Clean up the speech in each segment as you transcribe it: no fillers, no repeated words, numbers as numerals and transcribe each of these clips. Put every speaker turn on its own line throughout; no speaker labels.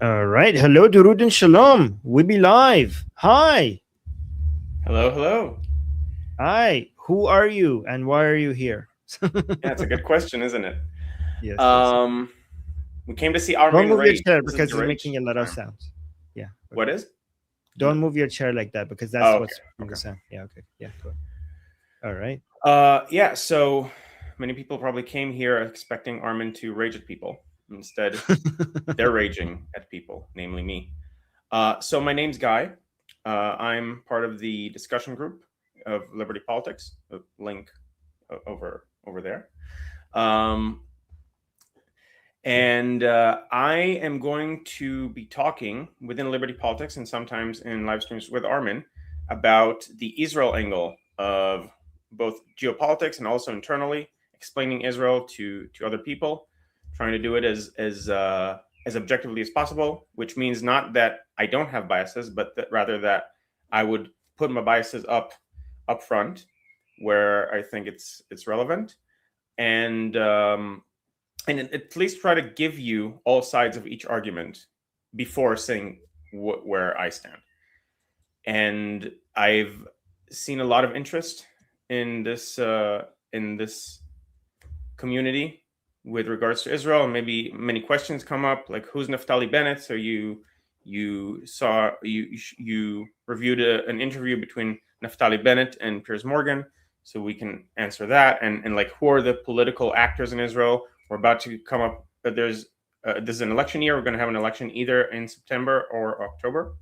All right. Hello, Durud and Shalom. We be live. Hi.
Hello, hello.
Hi. Who are you and why are you here?
Yeah, it's a good question, isn't it?
Yes, yes.
Um, we came to see
Don't
Armin
move your
rage.
chair
This is
because
the
it's
rage
making a lot of
time.
sounds. Yeah.
What
Okay.
is?
Don't move your chair like that because that's
Oh, okay,
what's making the
okay.
sound. Yeah. Okay. Yeah. Go. All right.
Yeah. So many people probably came here expecting Armin to rage at people. Instead, they're raging at people, namely me. So my name's Guy. I'm part of the discussion group of Liberty Politics. A link over there. Um, And I am going to be talking within Liberty Politics and sometimes in live streams with Armin about the Israel angle of both geopolitics and also internally explaining Israel to other people, trying to do it as objectively as possible. Which means not that I don't have biases, but that rather that I would put my biases up front where I think it's relevant, and at least try to give you all sides of each argument before saying where I stand. And I've seen a lot of interest in this community with regards to Israel, and maybe many questions come up like who's Naftali Bennett. So you reviewed an interview between Naftali Bennett and Piers Morgan, so we can answer that, and like who are the political actors in Israel. We're about to come up. This is an election year. We're going to have an election either in September or October,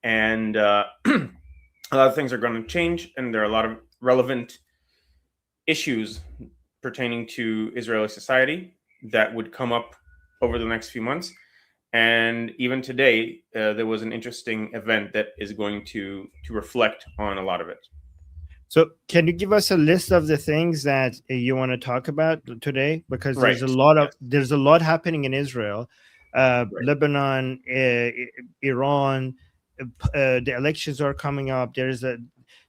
and a lot of things are going to change, and there are a lot of relevant issues pertaining to Israeli society that would come up over the next few months. And even today, there was an interesting event that is going to reflect on a lot of it.
So, can you give us a list of the things that you want to talk about today? Because
Right. Yes.
there's a lot happening in Israel,
Right.
Lebanon, Iran. The elections are coming up. There's a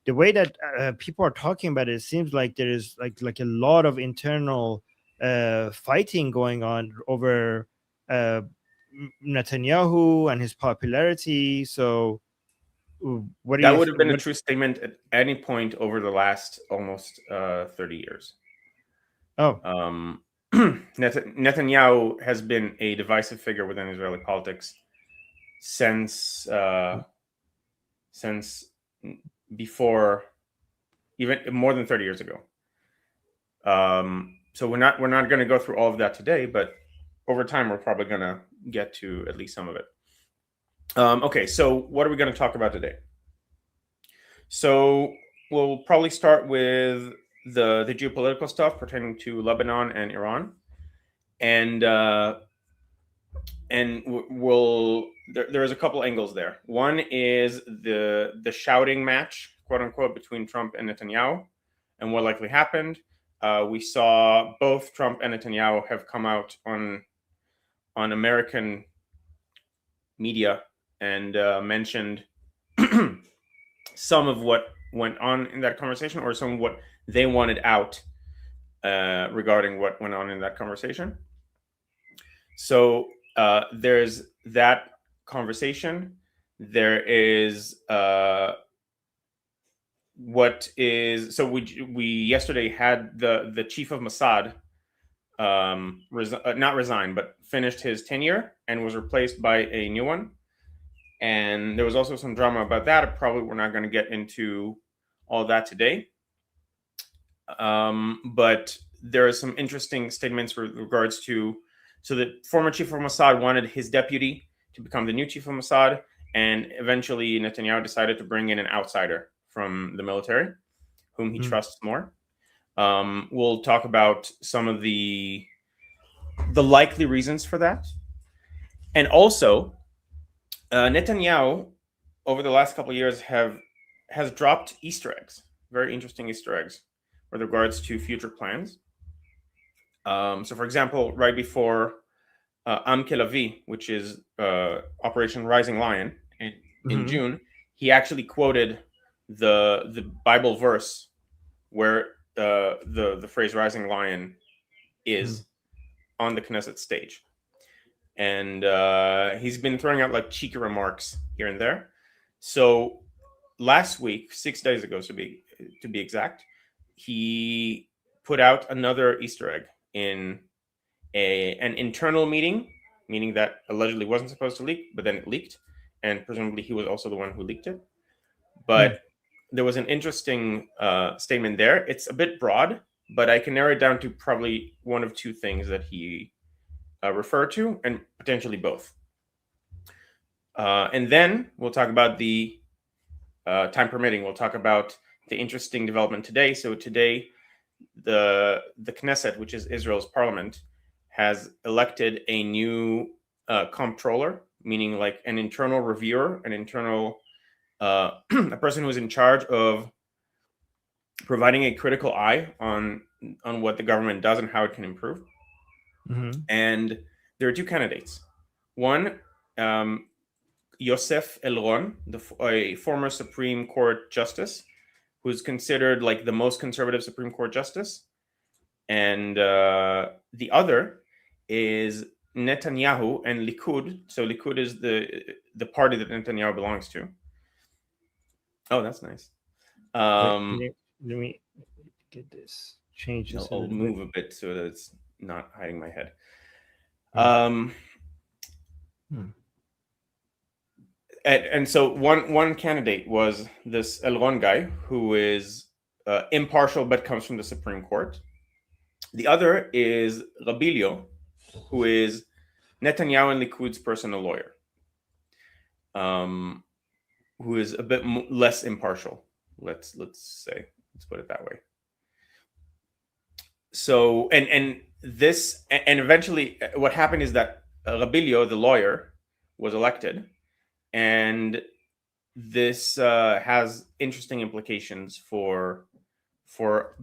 the way that people are talking about it. It seems like there is like a lot of internal fighting going on over uh, Netanyahu and his popularity. So, what do
That
you
would have been a
what?
true statement at any point over the last almost 30 years.
Oh.
Um, Netanyahu has been a divisive figure within Israeli politics since since before, even more than 30 years ago. So we're not going to go through all of that today, but over time we're probably going to get to at least some of it. Okay, so what are we going to talk about today? So we'll probably start with the geopolitical stuff pertaining to Lebanon and Iran, and we'll there is a couple angles there. One is the shouting match, quote unquote, between Trump and Netanyahu, and what likely happened. We saw both Trump and Netanyahu have come out on American media and mentioned some of what went on in that conversation, or some of what they wanted out regarding what went on in that conversation. So there's that conversation. There is what is so we yesterday had the chief of Mossad not resigned but finished his tenure and was replaced by a new one. And there was also some drama about that. Probably we're not going to get into all that today. But there are some interesting statements with regards to, so the former chief of Mossad wanted his deputy to become the new chief of Mossad, and eventually Netanyahu decided to bring in an outsider from the military, whom he trusts more. We'll talk about some of the likely reasons for that, and also Netanyahu over the last couple of years has dropped Easter eggs, very interesting Easter eggs, with regards to future plans. So, for example, right before Am Kelavi, which is Operation Rising Lion, in
Mhm.
June, he actually quoted the Bible verse where the phrase "Rising Lion"
Mhm.
is on the Knesset stage. and he's been throwing out like cheeky remarks here and there. So last week, 6 days ago to be exact, he put out another Easter egg in an internal meeting, meaning that allegedly wasn't supposed to leak, but then it leaked, and presumably he was also the one who leaked it. But there was an interesting statement there. It's a bit broad, but I can narrow it down to probably one of two things that he referred to, and potentially both. And then we'll talk about the time permitting. We'll talk about the interesting development today. So today, the Knesset, which is Israel's parliament, has elected a new comptroller, meaning like an internal reviewer, an internal a person who's in charge of providing a critical eye on what the government does and how it can improve.
Mm-hmm.
And there are two candidates. One, Yosef Elron, a former Supreme Court justice, who's considered like the most conservative Supreme Court justice. And the other is Netanyahu and Likud. So Likud is the party that Netanyahu belongs to. Oh, that's nice.
Let me get this. Change this.
I'll move a bit so that it's not hiding my head. And so one candidate was this Elron guy, who is impartial but comes from the Supreme Court. The other is Rabilio, who is Netanyahu and Likud's personal lawyer, who is a bit less impartial. Let's put it that way. So and eventually what happened is that Rabilio, the lawyer, was elected, and this has interesting implications for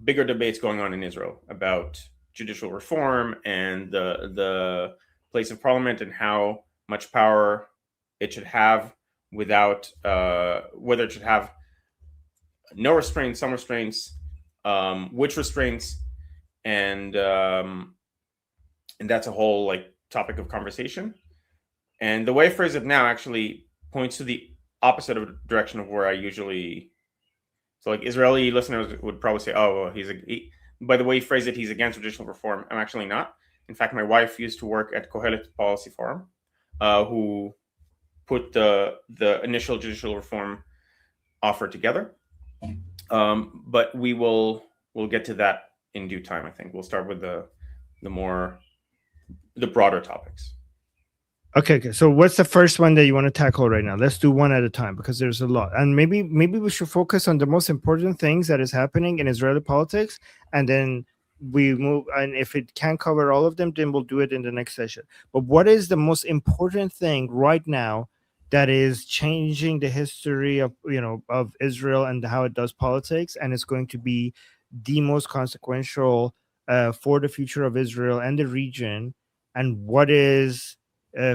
bigger debates going on in Israel about judicial reform and the place of parliament and how much power it should have, without whether it should have no restraints, some restraints, which restraints, and that's a whole like topic of conversation. And the way I phrase it now actually points to the opposite of direction of where I usually. So like Israeli listeners would probably say, "Oh, well, by the way you phrase it, he's against judicial reform." I'm actually not. In fact, my wife used to work at Kohelet Policy Forum, who put the initial judicial reform offer together. But we'll get to that in due time. I think we'll start with the broader topics.
Okay. So what's the first one that you want to tackle right now? Let's do one at a time, because there's a lot. And maybe we should focus on the most important things that is happening in Israeli politics, and then we move. And if it can't cover all of them, then we'll do it in the next session. But what is the most important thing right now that is changing the history of Israel and how it does politics, and it's going to be the most consequential for the future of Israel and the region? And what is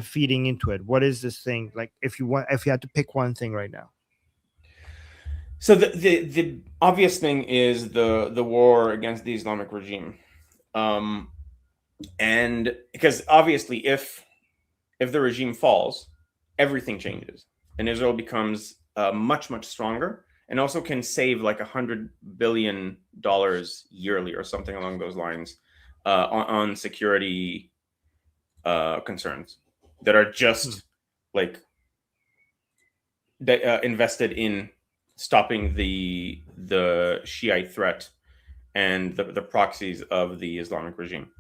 feeding into it? What is this thing like? If you had to pick one thing right now.
So the obvious thing is the war against the Islamic regime, and because obviously if the regime falls, everything changes, and Israel becomes much stronger, and also can save like $100 billion yearly or something along those lines on security concerns that are just like invested in stopping the Shiite threat and the proxies of the Islamic regime.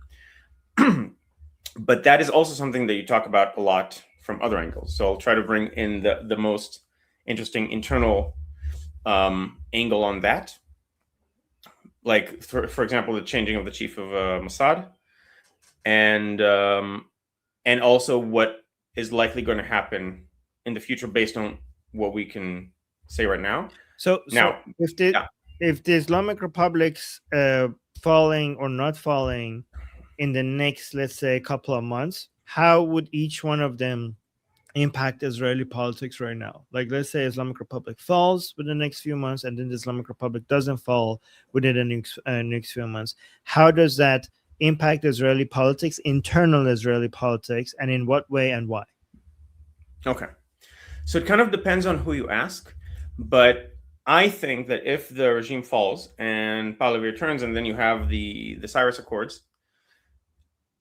But that is also something that you talk about a lot from other angles. So I'll try to bring in the most interesting internal angle on that. Like, for example, the changing of the chief of Mossad, and also what is likely going to happen in the future based on what we can say right now.
So if the Islamic Republic's falling or not falling in the next, let's say, couple of months, how would each one of them impact Israeli politics right now? Like, let's say Islamic Republic falls within the next few months, and then the Islamic Republic doesn't fall within the next few months. How does that impact Israeli politics, internal Israeli politics, and in what way and why?
Okay. So it kind of depends on who you ask, but I think that if the regime falls and Pahlavi returns, and then you have the Cyrus Accords,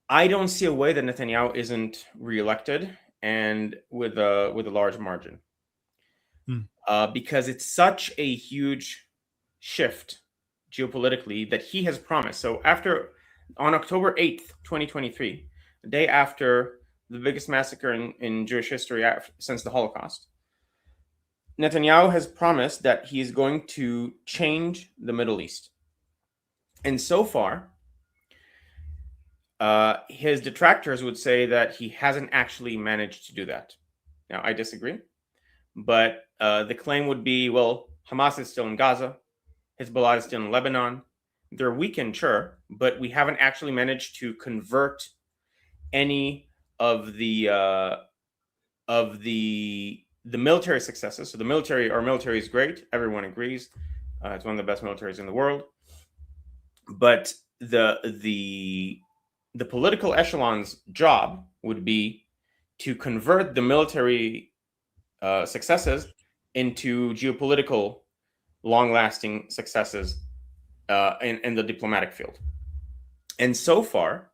I don't see a way that Netanyahu isn't reelected and with a large margin, because it's such a huge shift geopolitically that he has promised. So on October 8th, 2023, the day after the biggest massacre in Jewish history since the Holocaust, Netanyahu has promised that he is going to change the Middle East. And so far, his detractors would say that he hasn't actually managed to do that. Now, I disagree. But the claim would be, well, Hamas is still in Gaza. Hezbollah is still in Lebanon. They're weakened, sure, but we haven't actually managed to convert any of the military successes. So our military is great. Everyone agrees. It's one of the best militaries in the world. But the political echelon's job would be to convert the military successes into geopolitical, long-lasting successes in the diplomatic field. And so far,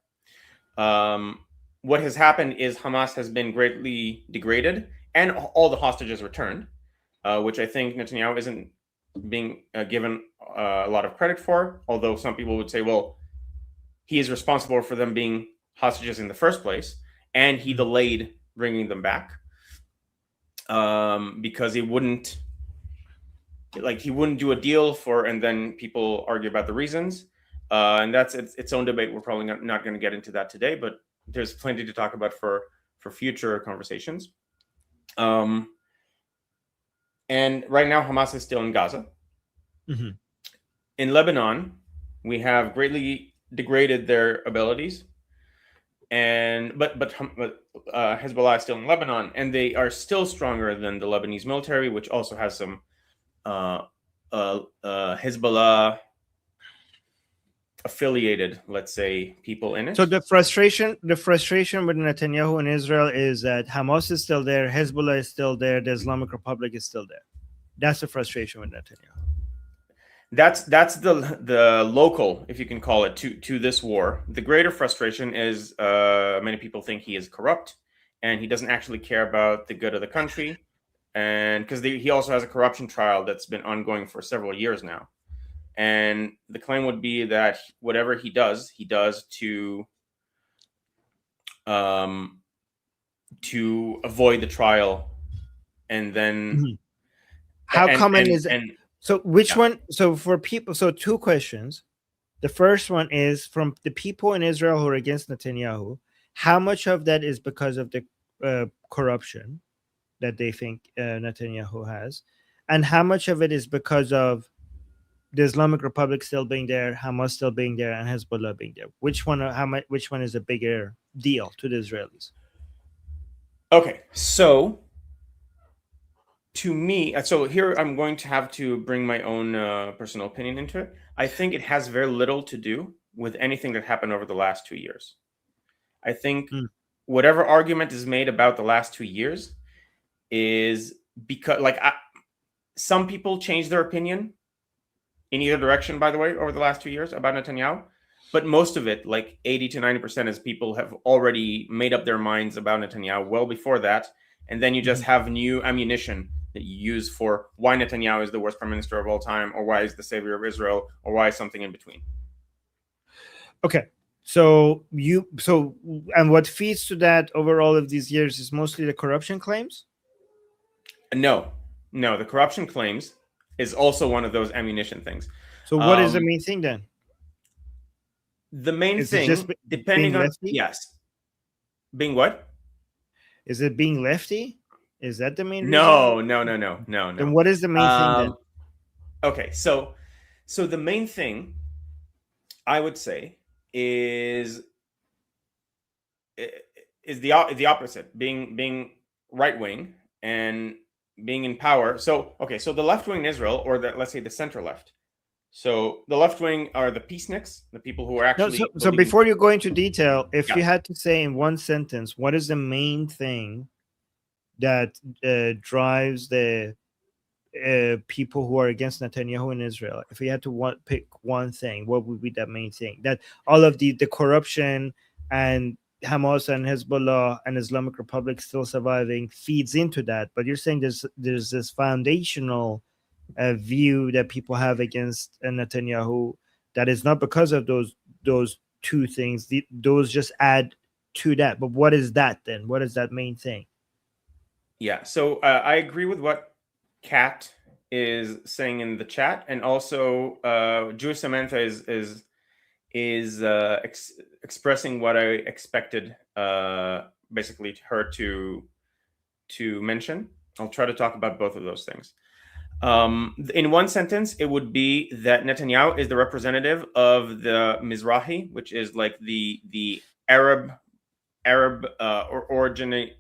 what has happened is Hamas has been greatly degraded and all the hostages returned, which I think Netanyahu isn't being given a lot of credit for, although some people would say, well, he is responsible for them being hostages in the first place, and he delayed bringing them back because he wouldn't do a deal and then people argue about the reasons, and that's its own debate. We're probably not going to get into that today, but there's plenty to talk about for future conversations. And right now, Hamas is still in Gaza.
Mm-hmm.
In Lebanon, we have greatly degraded their abilities, but Hezbollah is still in Lebanon, and they are still stronger than the Lebanese military, which also has some Hezbollah affiliated, let's say, people in it.
So the frustration with Netanyahu in Israel is that Hamas is still there, Hezbollah is still there, the Islamic Republic is still there. That's the frustration with Netanyahu.
That's the local, if you can call it, to this war. The greater frustration is many people think he is corrupt and he doesn't actually care about the good of the country, and because he also has a corruption trial that's been ongoing for several years now. And the claim would be that whatever he does to avoid the trial, and then
how common is it? So which one? So for people, so two questions. The first one is from the people in Israel who are against Netanyahu. How much of that is because of the corruption that they think Netanyahu has, and how much of it is because of the Islamic Republic still being there, Hamas still being there, and Hezbollah being there? Which one? Which one is a bigger deal to the Israelis?
Okay, so to me, so here I'm going to have to bring my own personal opinion into it. I think it has very little to do with anything that happened over the last 2 years. I think whatever argument is made about the last 2 years is because, some people change their opinion in either direction, by the way, over the last 2 years about Netanyahu. But most of it, like 80 to 90%, is people have already made up their minds about Netanyahu well before that. And then you just have new ammunition that you use for why Netanyahu is the worst prime minister of all time, or why he's the savior of Israel, or why something in between.
Okay. And what feeds to that over all of these years is mostly the corruption claims?
No, the corruption claims is also one of those ammunition things.
So what is the main thing then?
The main
is
thing, depending on
lefty?
Yes, being what?
Is it being lefty? Is that the main reason?
No.
Then what is the main thing then?
Okay, so the main thing I would say is the opposite, being right wing and being in power. So the left wing in Israel, or let's say the center left, So the left wing are the peaceniks, the people who are
No,
actually
so
believing.
before you go into detail, if
Yeah.
you had to say in one sentence, what is the main thing that drives the people who are against Netanyahu in Israel? If we had to pick one thing, what would be that main thing? That all of the corruption and Hamas and Hezbollah and Islamic Republic still surviving feeds into that. But you're saying there's this foundational view that people have against Netanyahu that is not because of those two things. Those just add to that. But what is that then? What is that main thing?
Yeah. So I agree with what Kat is saying in the chat, and also Jewish Samantha is expressing what I expected, basically her to mention. I'll try to talk about both of those things. In one sentence, it would be that Netanyahu is the representative of the Mizrahi, which is like the Arab or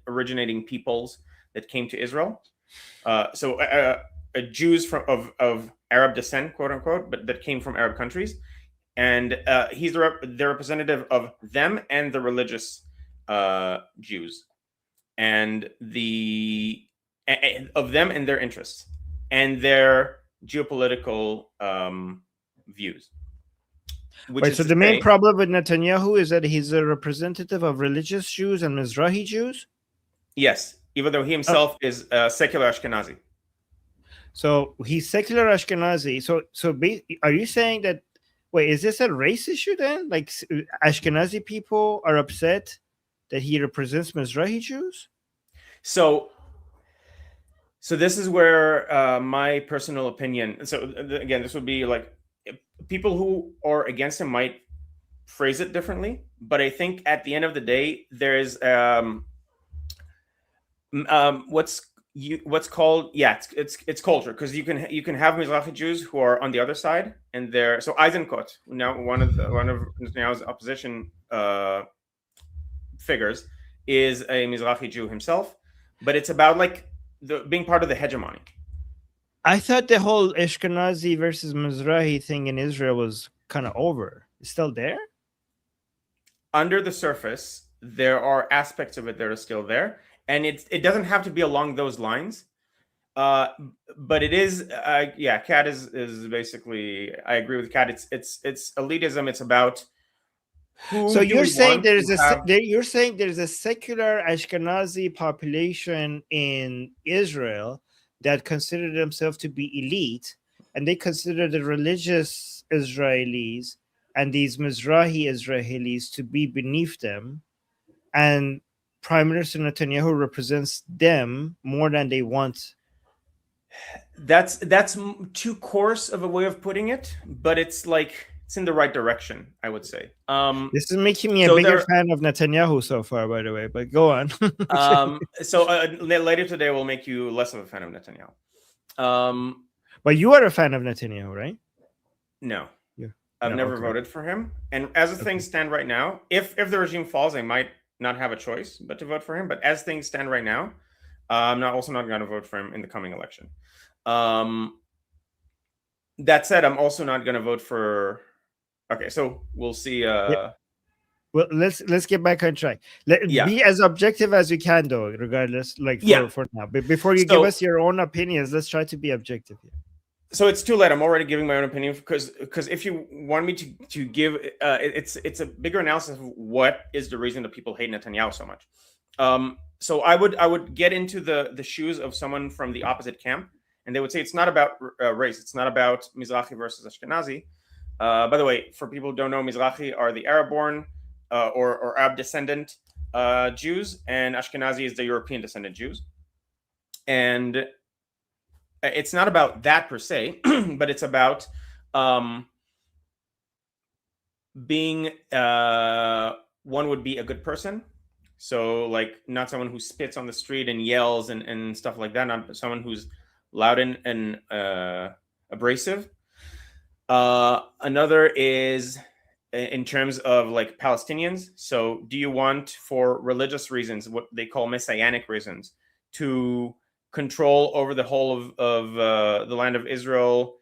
originating peoples that came to Israel. So Jews of Arab descent, quote unquote, but that came from Arab countries, and he's the representative of them and the religious Jews, and of them and their interests and their geopolitical views.
Wait, so the main problem with Netanyahu is that he's a representative of religious Jews and Mizrahi Jews?
Yes, even though he himself is secular Ashkenazi.
So he's secular Ashkenazi. So are you saying that, wait, is this a race issue then? Like Ashkenazi people are upset that he represents Mizrahi Jews?
So this is where my personal opinion. So again, this would be like people who are against him might phrase it differently, but I think at the end of the day, there's what's called it's culture, because you can have Mizrahi Jews who are on the other side, and they're so Eisenkot, now one of Netanyahu's opposition figures, is a Mizrahi Jew himself, but it's about like being part of the hegemony.
I thought the whole Ashkenazi versus Mizrahi thing in Israel was kind of over. It's still there?
Under the surface, there are aspects of it that are still there, and it doesn't have to be along those lines. But it is, Kat is basically, I agree with Kat. It's elitism. It's about who.
So you're saying you're saying there's a secular Ashkenazi population in Israel that consider themselves to be elite, and they consider the religious Israelis and these Mizrahi Israelis to be beneath them, and Prime Minister Netanyahu represents them more than they want.
That's too coarse of a way of putting it, but it's like it's in the right direction, I would say.
This is making me a bigger fan of Netanyahu so far, by the way, but go on.
So later today, we'll make you less of a fan of Netanyahu.
But you are a fan of Netanyahu, right?
No. I've never voted for him. And as things stand right now, if the regime falls, I might not have a choice but to vote for him. But as things stand right now, I'm also not going to vote for him in the coming election. That said, I'm also not going to vote for. Okay, so we'll see.
Well, let's get back on track. Be as objective as you can, though, regardless. Like for now, but before you give us your own opinions, let's try to be objective here.
So it's too late. I'm already giving my own opinion because if you want me to give, it's a bigger analysis of what is the reason that people hate Netanyahu so much. So I would get into the shoes of someone from the opposite camp, and they would say it's not about race. It's not about Mizrahi versus Ashkenazi. By the way, for people who don't know, Mizrahi are the Arab-born or Arab descendant Jews, and Ashkenazi is the European descendant Jews. And it's not about that per se, but it's about being one would be a good person. So like not someone who spits on the street and yells and stuff like that, not someone who's loud and abrasive. Another is in terms of like Palestinians. So do you want, for religious reasons, what they call messianic reasons, to control over the whole of the land of Israel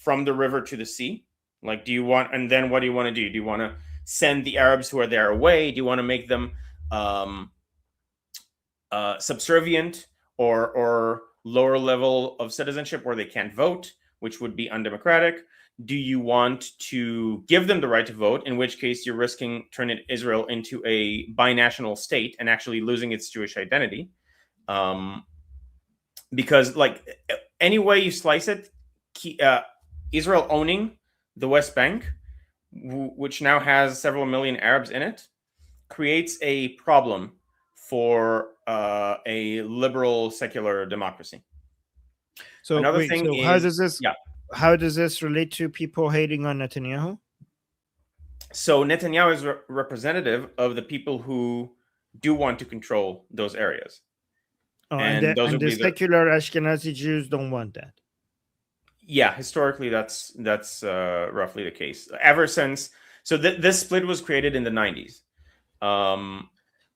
from the river to the sea? Like, do you want, and then what do you want to do? Do you want to send the Arabs who are there away? Do you want to make them subservient or lower level of citizenship where they can't vote, which would be undemocratic? Do you want to give them the right to vote, in which case you're risking turning Israel into a binational state and actually losing its Jewish identity? Because like any way you slice it, Israel owning the West Bank, which now has several million Arabs in it, creates a problem for a liberal secular democracy.
So
another
wait,
thing
so
is,
how does this relate to people hating on Netanyahu?
So Netanyahu is representative of the people who do want to control those areas.
Oh, and
those would
the
be
secular Ashkenazi Jews don't want that.
Yeah, historically, that's roughly the case. Ever since, so this split was created in the 90s.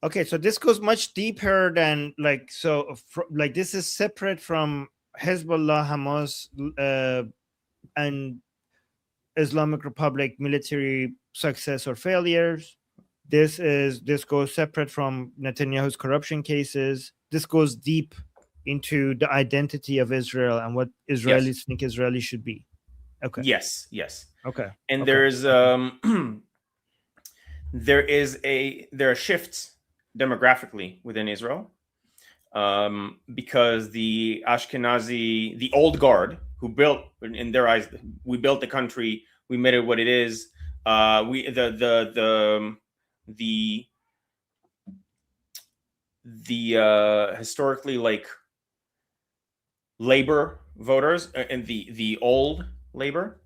Okay, so this goes much deeper than like, so like this is separate from Hezbollah, Hamas, and Islamic Republic military success or failures. This goes separate from Netanyahu's corruption cases. This goes deep into the identity of Israel and what Israelis think Israeli should be. Okay.
Yes.
Okay.
And
okay.
there's there are shifts demographically within Israel, because the Ashkenazi, the old guard, who built, in their eyes, we built the country, we made it what it is. The historically like labor voters and the old labor.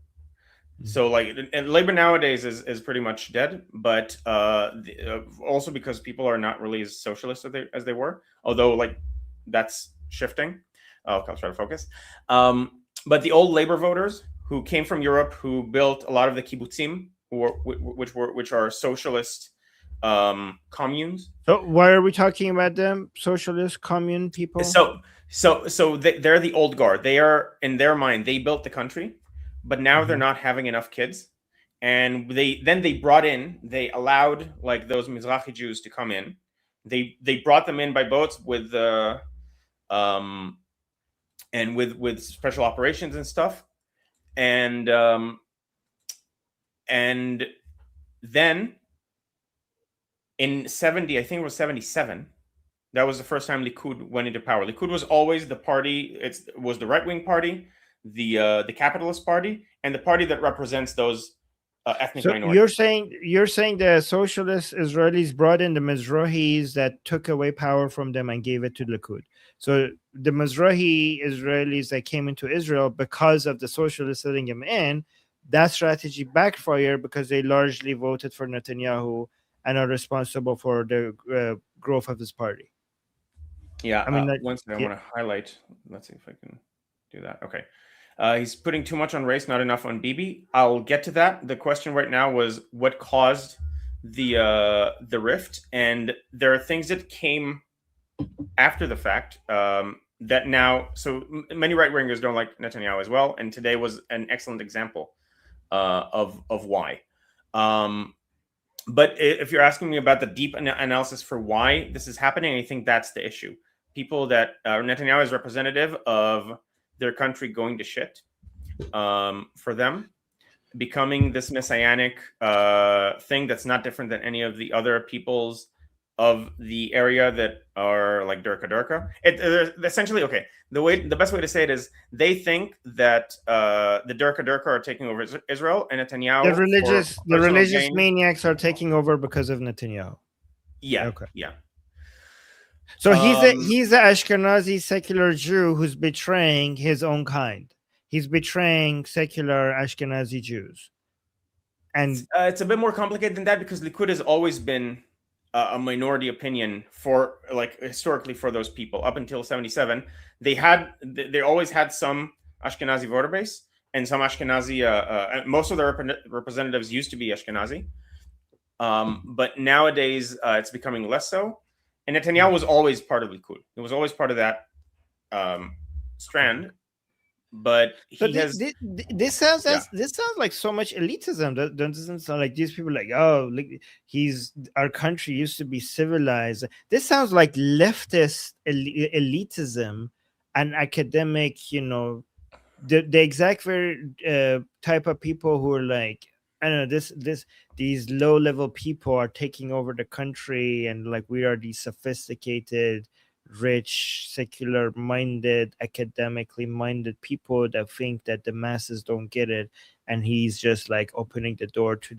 So like, and labor nowadays is pretty much dead, but also because people are not really as socialist as they were, although like that's shifting. I'll try to focus. But the old labor voters who came from Europe, who built a lot of the kibbutzim, which are socialist communes.
So why are we talking about them? Socialist commune people?
So they're the old guard. They are, in their mind, they built the country, but now they're not having enough kids. And they allowed like those Mizrahi Jews to come in. They brought them in by boats with and with special operations and stuff. And then in 70, I think it was 77, that was the first time Likud went into power. Likud was always the party, it was the right-wing party, the capitalist party, and the party that represents those ethnic minorities.
You're saying the socialist Israelis brought in the Mizrahis that took away power from them and gave it to Likud. So the Mizrahi Israelis that came into Israel because of the socialists letting them in, that strategy backfired because they largely voted for Netanyahu and are responsible for the growth of this party.
Yeah, I mean, one thing I want to highlight. Let's see if I can do that. Okay. He's putting too much on race, not enough on Bibi. I'll get to that. The question right now was what caused the rift, and there are things that came after the fact that now. So many right wingers don't like Netanyahu as well, and today was an excellent example of why. But if you're asking me about the deep analysis for why this is happening, I think that's the issue. People that Netanyahu is representative of their country going to shit, for them, becoming this messianic thing that's not different than any of the other peoples of the area that are like Durka. Essentially, okay, the best way to say it is they think that the Durka are taking over Israel, and Netanyahu,
the religious maniacs are taking over because of Netanyahu.
Yeah.
Okay.
Yeah.
So he's an Ashkenazi secular Jew who's betraying his own kind. He's betraying secular Ashkenazi Jews. And
it's a bit more complicated than that, because Likud has always been a minority opinion for, like, historically for those people. Up until 77, they always had some Ashkenazi voter base, and some Ashkenazi, most of their representatives used to be Ashkenazi. But nowadays it's becoming less so. And Netanyahu was always part of Likud. He was always part of that strand. but
So
he has,
this sounds
yeah.
this sounds like so much elitism. Doesn't sound like these people like, oh, like he's our country used to be civilized. This sounds like leftist elitism and academic, the exact very type of people who are like, I don't know, these low level people are taking over the country, and like we are these sophisticated, rich, secular minded, academically minded people that think that the masses don't get it, and he's just like opening the door to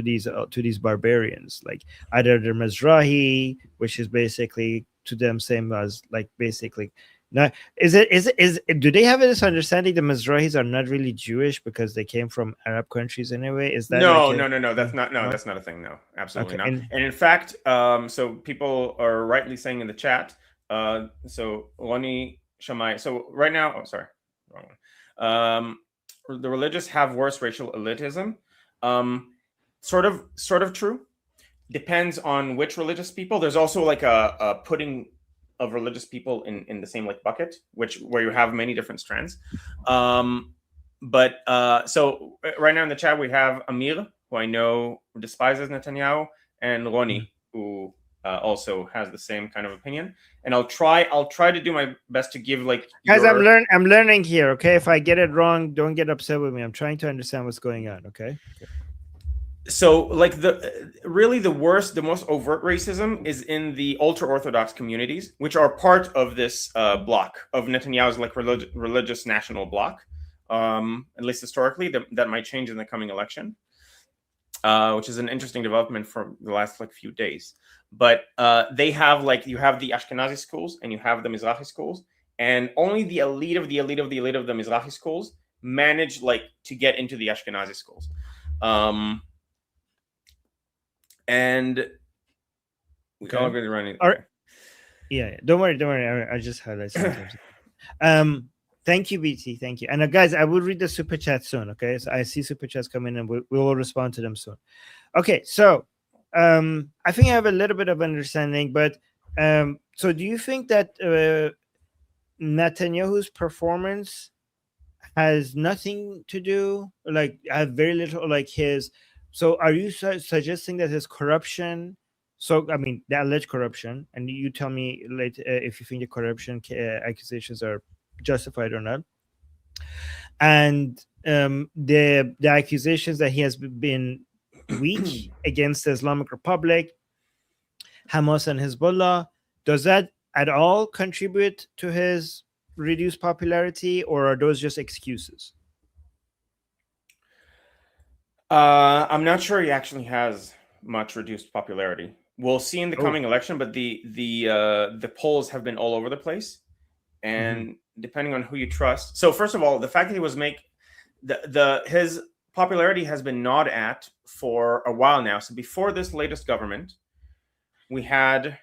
these barbarians, like either the Mizrahi, which is basically to them same as like basically not. Do they have this understanding the Mizrahis are not really Jewish because they came from Arab countries anyway? Is that like
No,
a
no, no, no. That's
thing?
not. No,
No.
that's not a thing. No, absolutely
Okay.
not. And in fact, so people are rightly saying in the chat. So Roni Shamai. So right now, oh, sorry, wrong one. The religious have worse racial elitism. Sort of true. Depends on which religious people. There's also like a putting of religious people in the same like bucket, where you have many different strands. But so right now in the chat we have Amir, who I know despises Netanyahu, and Roni, who also has the same kind of opinion. And I'll try to do my best to give like
Guys,
your.
I'm learning here. Okay, if I get it wrong, don't get upset with me. I'm trying to understand what's going on. Okay.
So like the worst, the most overt racism is in the ultra orthodox communities, which are part of this bloc of Netanyahu's like religious national bloc. At least historically, that might change in the coming election, which is an interesting development from the last like few days. But they have like, you have the Ashkenazi schools and you have the Mizrahi schools, and only the elite of the elite of the elite of the Mizrahi schools manage like to get into the Ashkenazi schools. And we all agree running.
All right. Yeah, don't worry. I just highlight sometimes. Thank you, BT. Thank you. And guys, I will read the super chat soon. Okay, so I see super chats coming, and we will respond to them soon. Okay, so I think I have a little bit of understanding, but so do you think that Netanyahu's performance has nothing to do, like, have very little, like his? So are you suggesting that his corruption? So I mean, the alleged corruption, and you tell me later if you think the corruption accusations are justified or not. And the accusations that he has been weak against the Islamic Republic, Hamas, and Hezbollah, does that at all contribute to his reduced popularity, or are those just excuses?
I'm not sure he actually has much reduced popularity. We'll see in the coming election, but the polls have been all over the place, and depending on who you trust. So first of all, the fact that he was his popularity has been gnawed at for a while now. So before this latest government, we had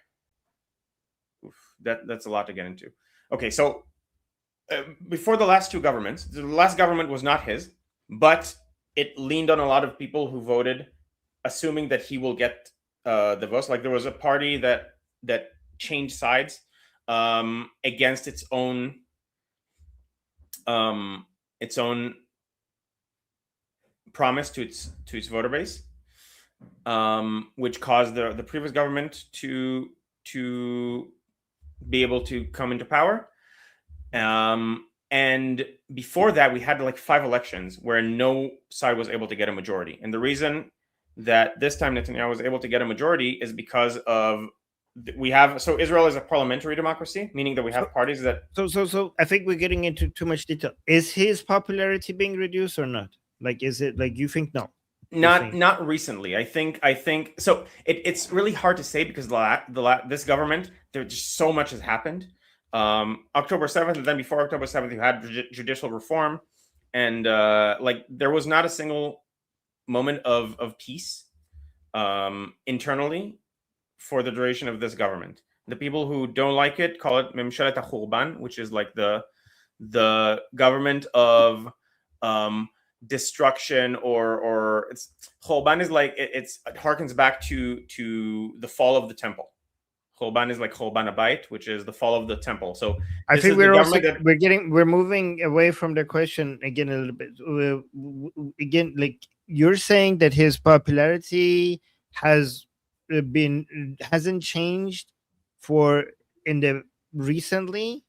that's a lot to get into. Okay, so before the last two governments, the last government was not his, but it leaned on a lot of people who voted, assuming that he will get the votes. Like there was a party that changed sides against its own promise to its voter base, which caused the previous government to be able to come into power. And before that, we had like 5 elections where no side was able to get a majority. And the reason that this time Netanyahu was able to get a majority is because of so Israel is a parliamentary democracy, meaning that we have parties that.
So I think we're getting into too much detail. Is his popularity being reduced or not? Like, is it like you think? No,
not recently. I think so. It's really hard to say because this government, there just so much has happened. October 7th, and then before October 7th, you had judicial reform, and like there was not a single moment of peace internally for the duration of this government. The people who don't like it call it Memshalet HaChurban, which is like the government of destruction, or it's Churban is like it harkens back to the fall of the temple. Churban is like Churban Abayit, which is the fall of the temple. So
I
this
think
is the
we're also
government that
we're moving away from the question again a little bit. Again, like you're saying that his popularity has been hasn't changed for in the recently,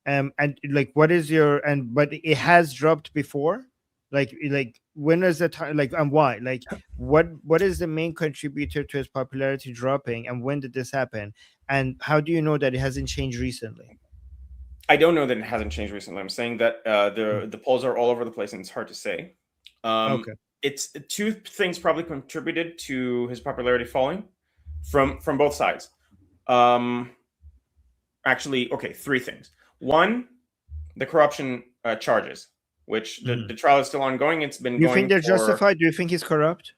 and like what is your and but it has dropped before, like when is the time, like, and why, like what is the main contributor to his popularity dropping, and when did this happen, and how do you know that it hasn't changed recently?
I don't know that it hasn't changed recently. I'm saying that
Mm.
the polls are all over the place and it's hard to say.
Okay.
It's two things probably contributed to his popularity falling from both sides. Um, Actually, okay, three things. One, the corruption charges, which
Mhm.
the trial is still ongoing. It's been
Do you think
going
they're
for.
justified? Do you think he's corrupt?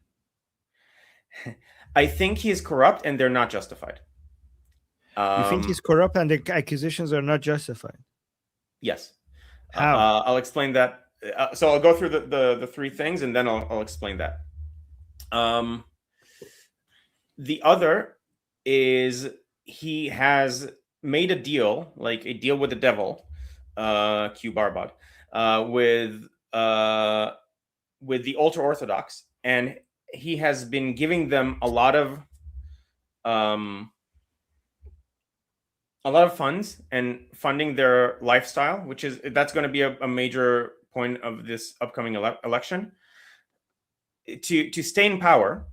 I think he is corrupt and they're not justified.
You think he's
Um,
corrupt and the accusations are not justified?
yes.
How?
I'll explain that. So I'll go through the three things and then I'll explain that. Um, the other is he has made a deal, like a deal with the devil, Q Barbad, with the ultra orthodox, and he has been giving them um, a lot of funds and funding their lifestyle, which is that's going to be a major point of this upcoming election. To stay in power,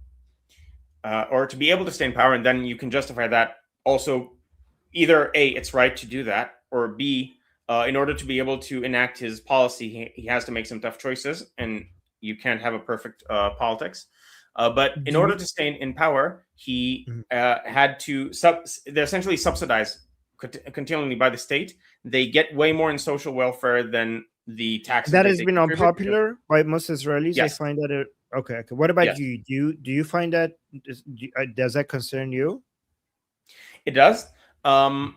or to be able to stay in power, and then you can justify that also. Either A, it's right to do that, or B, in order to be able to enact his policy, he has to make some tough choices, and you can't have a perfect politics. But in
Do
order
you?
to stay in power, he
Mhm.
had to they're essentially subsidized continually by the state. They get way more in social welfare than the taxes
That
that
has
they
been
contribute. Because,
unpopular by most Israelis. I
yes,
find that it. Okay. Okay. What about
yes,
you? Do you find that does that concern you?
it does. Um,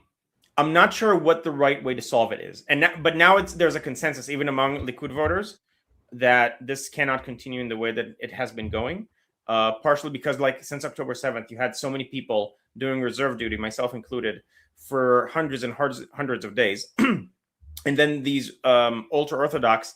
I'm not sure what the right way to solve it is, but now there's a consensus even among Likud voters that this cannot continue in the way that it has been going. Partially because, like, since October 7th, you had so many people doing reserve duty, myself included, for hundreds and hundreds of days, and then these ultra orthodox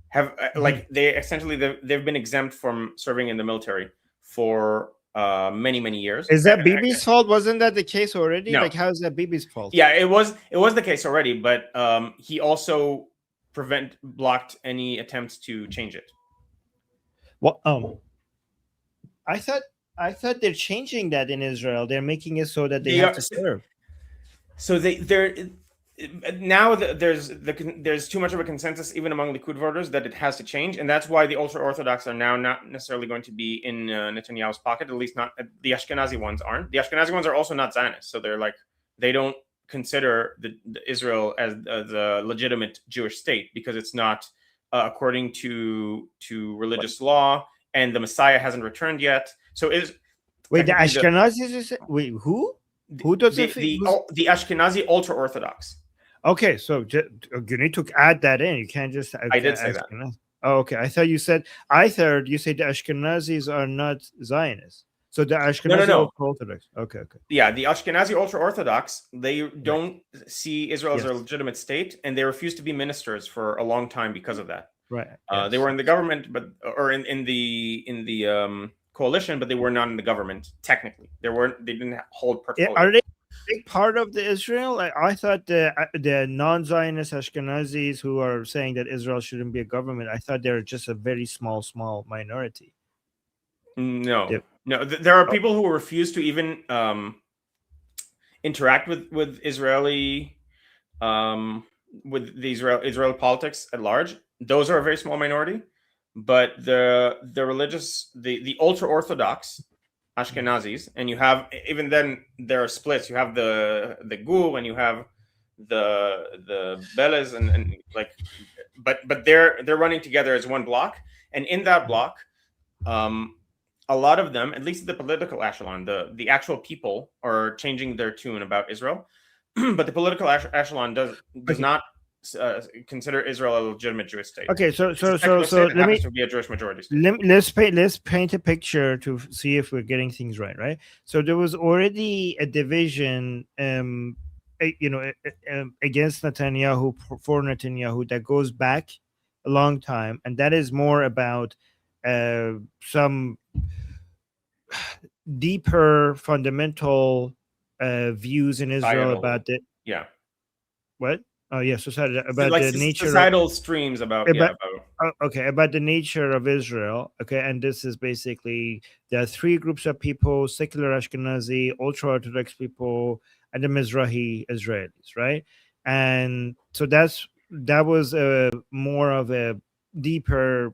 have
Mhm.
they essentially they've been exempt from serving in the military for many years.
Is that Bibi's fault? Wasn't that the case already?
No,
Like, how is that Bibi's fault?
yeah, it was the case already, but he also blocked any attempts to change it.
Well, I thought I thought they're changing that in Israel. They're making it so that they
They
have
are
to serve.
so they're now there's too much of a consensus even among Likud voters that it has to change, and that's why the ultra orthodox are now not necessarily going to be in Netanyahu's pocket. At least not the Ashkenazi ones aren't. The Ashkenazi ones are also not Zionists, so they don't consider the Israel as the legitimate Jewish state because it's not according to
What?
religious law, and the Messiah hasn't returned yet. So is
Wait, the
technically
Ashkenazis? Wait, who? Who does it?
the Ashkenazi ultra orthodox.
Okay, so you need to add that in. You can't just
I did say that.
Ashkenaz. Oh, okay. I thought you said the Ashkenazis are not Zionists. So the
No, no,
Ashkenazi
no.
ultra orthodox. Okay, okay.
Yeah, the Ashkenazi ultra orthodox, they
Right.
don't see Israel as a
Yes.
legitimate state, and they refuse to be ministers for a long time because of that.
Right.
They were
Yes.
in the government, or in the coalition, but they were not in the government technically. They didn't hold
Are
portfolios.
they a big part of the Israel? I thought the non-Zionist Ashkenazis who are saying that Israel shouldn't be a government, I thought they're just a very small minority.
No,
They-
no. There are people who refuse to even interact with Israeli with the Israeli politics at large. Those are a very small minority, but the religious the ultra orthodox Ashkenazis, and you have even then there are splits. You have the Gul and you have the Beles and like, but they're running together as one block, and in that block, um, a lot of them, at least the political echelon, the actual people, are changing their tune about Israel, but the political echelon does
okay.
not consider Israel a legitimate Jewish state.
Okay, so
It's a
so so
secular
so
state that
let
happens
me
to be a Jewish majority state.
let's paint a picture to see if we're getting things right, right? So there was already a division, against Netanyahu, for Netanyahu, that goes back a long time, and that is more about some deeper fundamental views in Israel
Societal,
about the
yeah.
what? Oh yeah, society,
So
about
like
the nature of
societal streams about
about
about
okay, about the nature of Israel. Okay, and this is basically there are three groups of people: secular Ashkenazi, ultra Orthodox people, and the Mizrahi Israelis, right? And so that was a more of a deeper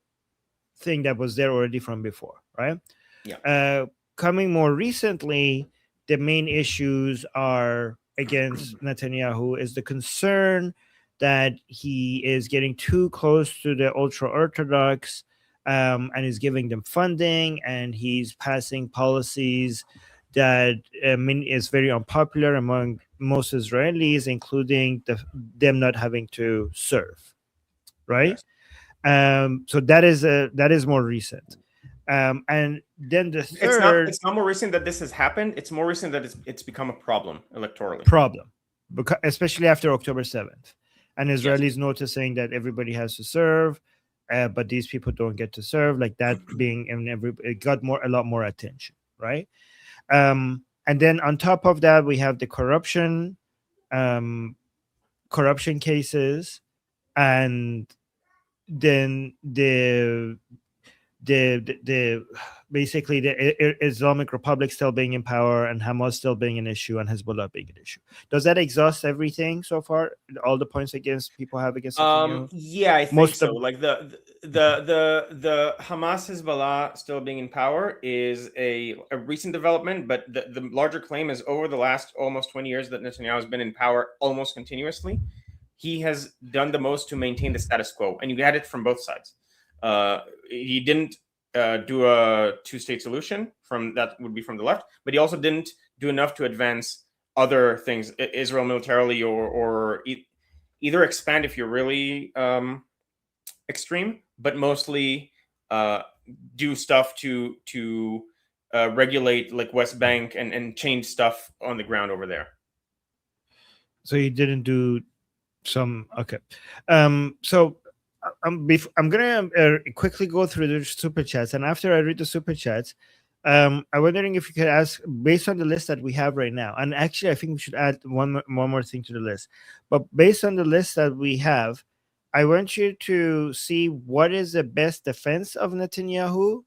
thing that was there already from before, right?
yeah.
Coming more recently, the main issues are against Netanyahu is the concern that he is getting too close to the ultra orthodox, and is giving them funding, and he's passing policies that is very unpopular among most Israelis, including them not having to serve, right?
Yes.
So that is more recent. And then the third
It's not more recent that this has happened. It's more recent that it's become a problem electorally.
problem, because especially after October 7th, and
Yes.
Israelis noticing that everybody has to serve, but these people don't get to serve, like that being in it got a lot more attention, right? And then on top of that, we have the um, corruption cases, and then the basically the Islamic Republic still being in power, and Hamas still being an issue, and Hezbollah being an issue. Does that exhaust everything so far? All the points against people have against Netanyahu?
Yeah, I think
Most
so.
of
Like the Hamas Hezbollah still being in power is a recent development, but the larger claim is over the last almost 20 years that Netanyahu has been in power almost continuously. He has done the most to maintain the status quo, and you get it from both sides. He didn't do a two-state solution from that would be from the left, but he also didn't do enough to advance other things, Israel militarily, or either expand if you're really extreme, but mostly do stuff to regulate like West Bank and change stuff on the ground over there.
So he didn't do some okay. So I'm gonna quickly go through the super chats, and after I read the super chats, I'm wondering if you could ask based on the list that we have right now. And actually, I think we should add one more thing to the list. But based on the list that we have, I want you to see what is the best defense of Netanyahu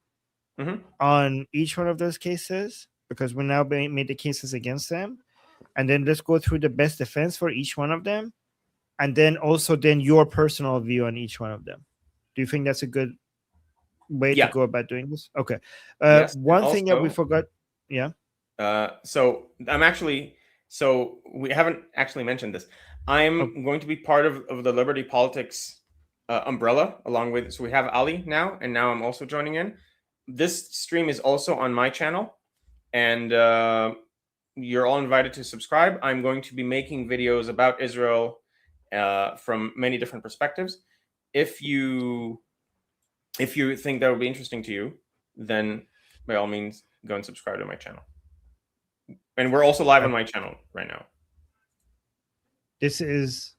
on each one of those cases, because we now made the cases against them, and then let's go through the best defense for each one of them, and then also then your personal view on each one of them. Do you think that's a good way to go about doing this? Okay.
Yes.
One thing that we forgot. Yeah.
So we haven't actually mentioned this. I'm going to be part of the Liberty Politics umbrella along with. So we have Ali now, and now I'm also joining in. This stream is also on my channel, and you're all invited to subscribe. I'm going to be making videos about Israel from many different perspectives. If you think that would be interesting to you, then by all means go and subscribe to my channel. And we're also live on my channel right now.
This is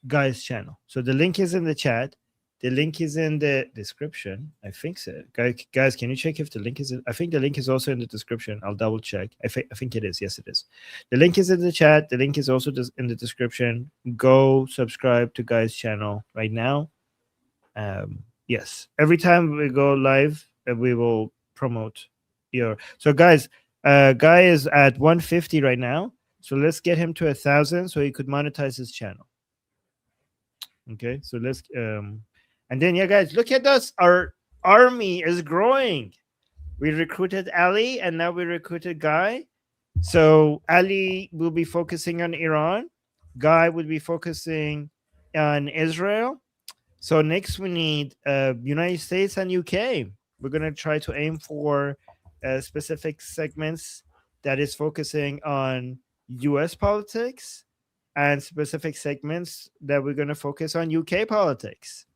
Guy's channel. So the link is in the chat. The link is in the description. I think so. Guys, can you check if the link is in? I think the link is also in the description. I'll double check. I think it is. Yes, it is. The link is in the chat. The link is also in the description. Go subscribe to Guy's channel right now. Yes. Every time we go live, we will promote your. So guys, Guy is at 150 right now. So let's get him to 1,000 so he could monetize his channel. Okay. So let's and then, yeah, guys, look at us. Our army is growing. We recruited Ali, and now we recruited Guy. So Ali will be focusing on Iran. Guy would be focusing on Israel. So next we need United States and UK. We're going to try to aim for specific segments that is focusing on US politics and specific segments that we're going to focus on UK politics.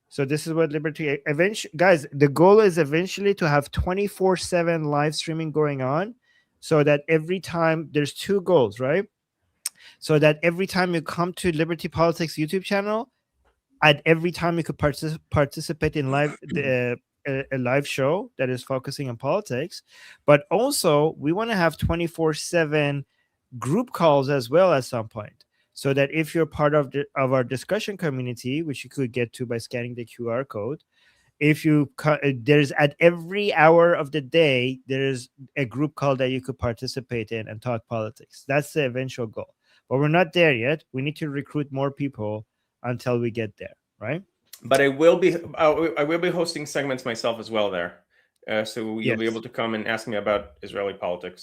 So this is what Liberty eventually, guys, the goal is eventually to have 24/7 live streaming going on, so that every time there's two goals, right? So that every time you come to Liberty Politics YouTube channel, at every time you could participate in a live show that is focusing on politics, but also we want to have 24/7 group calls as well at some point, so that if you're part of our discussion community, which you could get to by scanning the QR code, if you there's at every hour of the day there's a group call that you could participate in and talk politics. That's the eventual goal, but we're not there yet. We need to recruit more people until we get there, right?
But I will be hosting segments myself as well there, so you'll be
Yes.
able to come and ask me about Israeli politics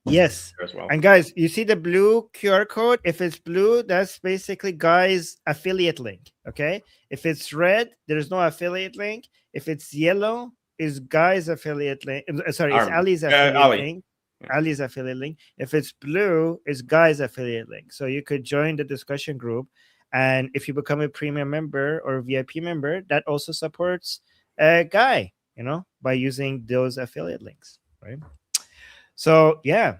Yes.
as well.
And guys, you see the blue QR code? If it's blue, that's basically Guy's affiliate link. Okay. If it's red, there's no affiliate link. If it's yellow, is Guy's affiliate link. Sorry, it's Ali's affiliate
Ali.
link. Ali's affiliate link. If it's blue, it's Guy's affiliate link. So you could join the discussion group. And if you become a premium member or VIP member, that also supports Guy, by using those affiliate links, right? So yeah,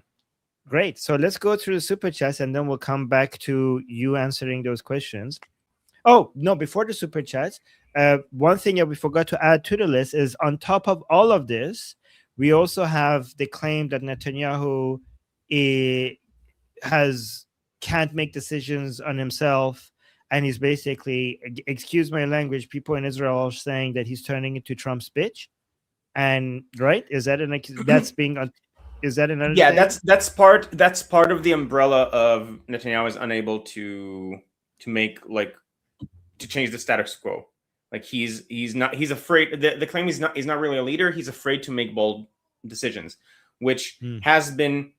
great. So let's go through the super chats and then we'll come back to you answering those questions. Oh no, before the super chats, one thing that we forgot to add to the list is, on top of all of this, we also have the claim that Netanyahu can't make decisions on himself, and he's basically, excuse my language, people in Israel are saying that he's turning into Trump's bitch. And right, is that that's being is that another?
Yeah, that's part of the umbrella of Netanyahu is unable to make to change the status quo. Like he's afraid. The claim he's not really a leader. He's afraid to make bold decisions, which has been.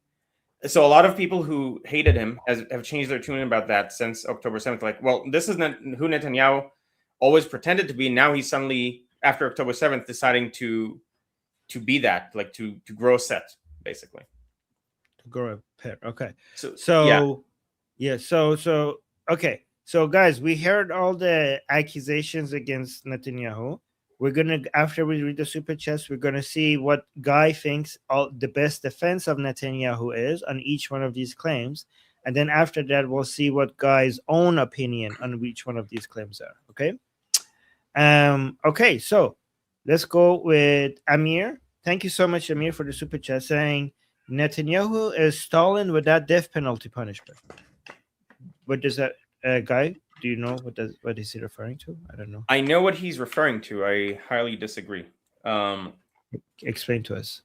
So a lot of people who hated him have changed their tune about that since October 7th. Like, well, this is not who Netanyahu always pretended to be. Now he's suddenly, after October 7th, deciding to be that, like to grow a set, basically.
To grow a pair. Okay.
So
yeah. So okay. So guys, we heard all the accusations against Netanyahu. We're gonna, after we read the super chats, we're gonna see what Guy thinks the best defense of Netanyahu is on each one of these claims, and then after that, we'll see what Guy's own opinion on each one of these claims are. Okay. Okay. So let's go with Amir. Thank you so much, Amir, for the super chat, saying Netanyahu is Stalin without death penalty punishment. What does that, Guy? Do you know what is he referring to? I don't know.
I know what he's referring to. I highly disagree.
Explain to us.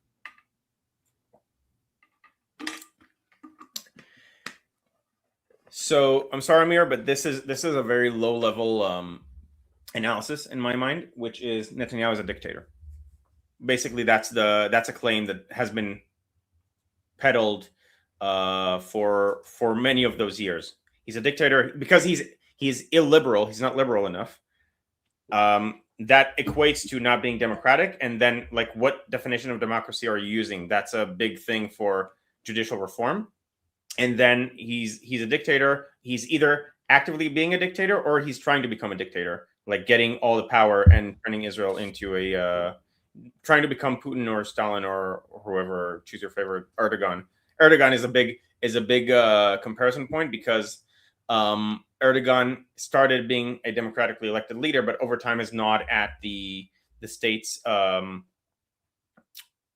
So I'm sorry, Amir, but this is a very low level analysis in my mind, which is Netanyahu is a dictator. Basically, that's a claim that has been peddled for many of those years. He's a dictator because he's illiberal. He's not liberal enough. That equates to not being democratic. And then, like, what definition of democracy are you using? That's a big thing for judicial reform. And then he's a dictator. He's either actively being a dictator or he's trying to become a dictator, like getting all the power and turning Israel into trying to become Putin or Stalin or whoever. Choose your favorite. Erdogan. Erdogan is a big comparison point because Erdogan started being a democratically elected leader, but over time is not at the state's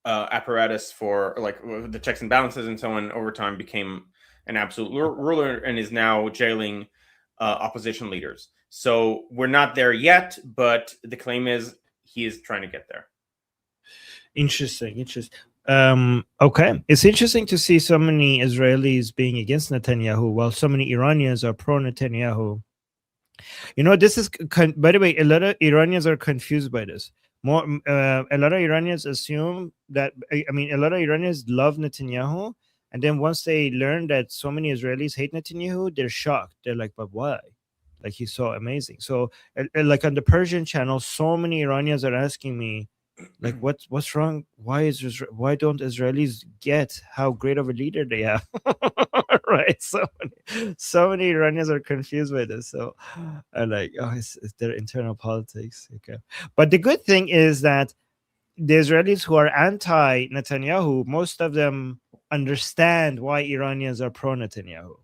apparatus for like the checks and balances and so on. Over time became an absolute ruler and is now jailing opposition leaders. So we're not there yet, but the claim is he is trying to get there.
Interesting. Okay, it's interesting to see so many Israelis being against Netanyahu while so many Iranians are pro Netanyahu. This is, by the way, a lot of Iranians are confused by this. A lot of Iranians assume that, a lot of Iranians love Netanyahu, and then once they learn that so many Israelis hate Netanyahu, they're shocked. They're like, but why? Like, he's so amazing. So like on the Persian channel, so many Iranians are asking me, Like, what's wrong? Why don't Israelis get how great of a leader they have? Right? So many Iranians are confused by this. So, I'm like, oh, it's their internal politics. Okay, but the good thing is that the Israelis who are anti Netanyahu, most of them understand why Iranians are pro Netanyahu.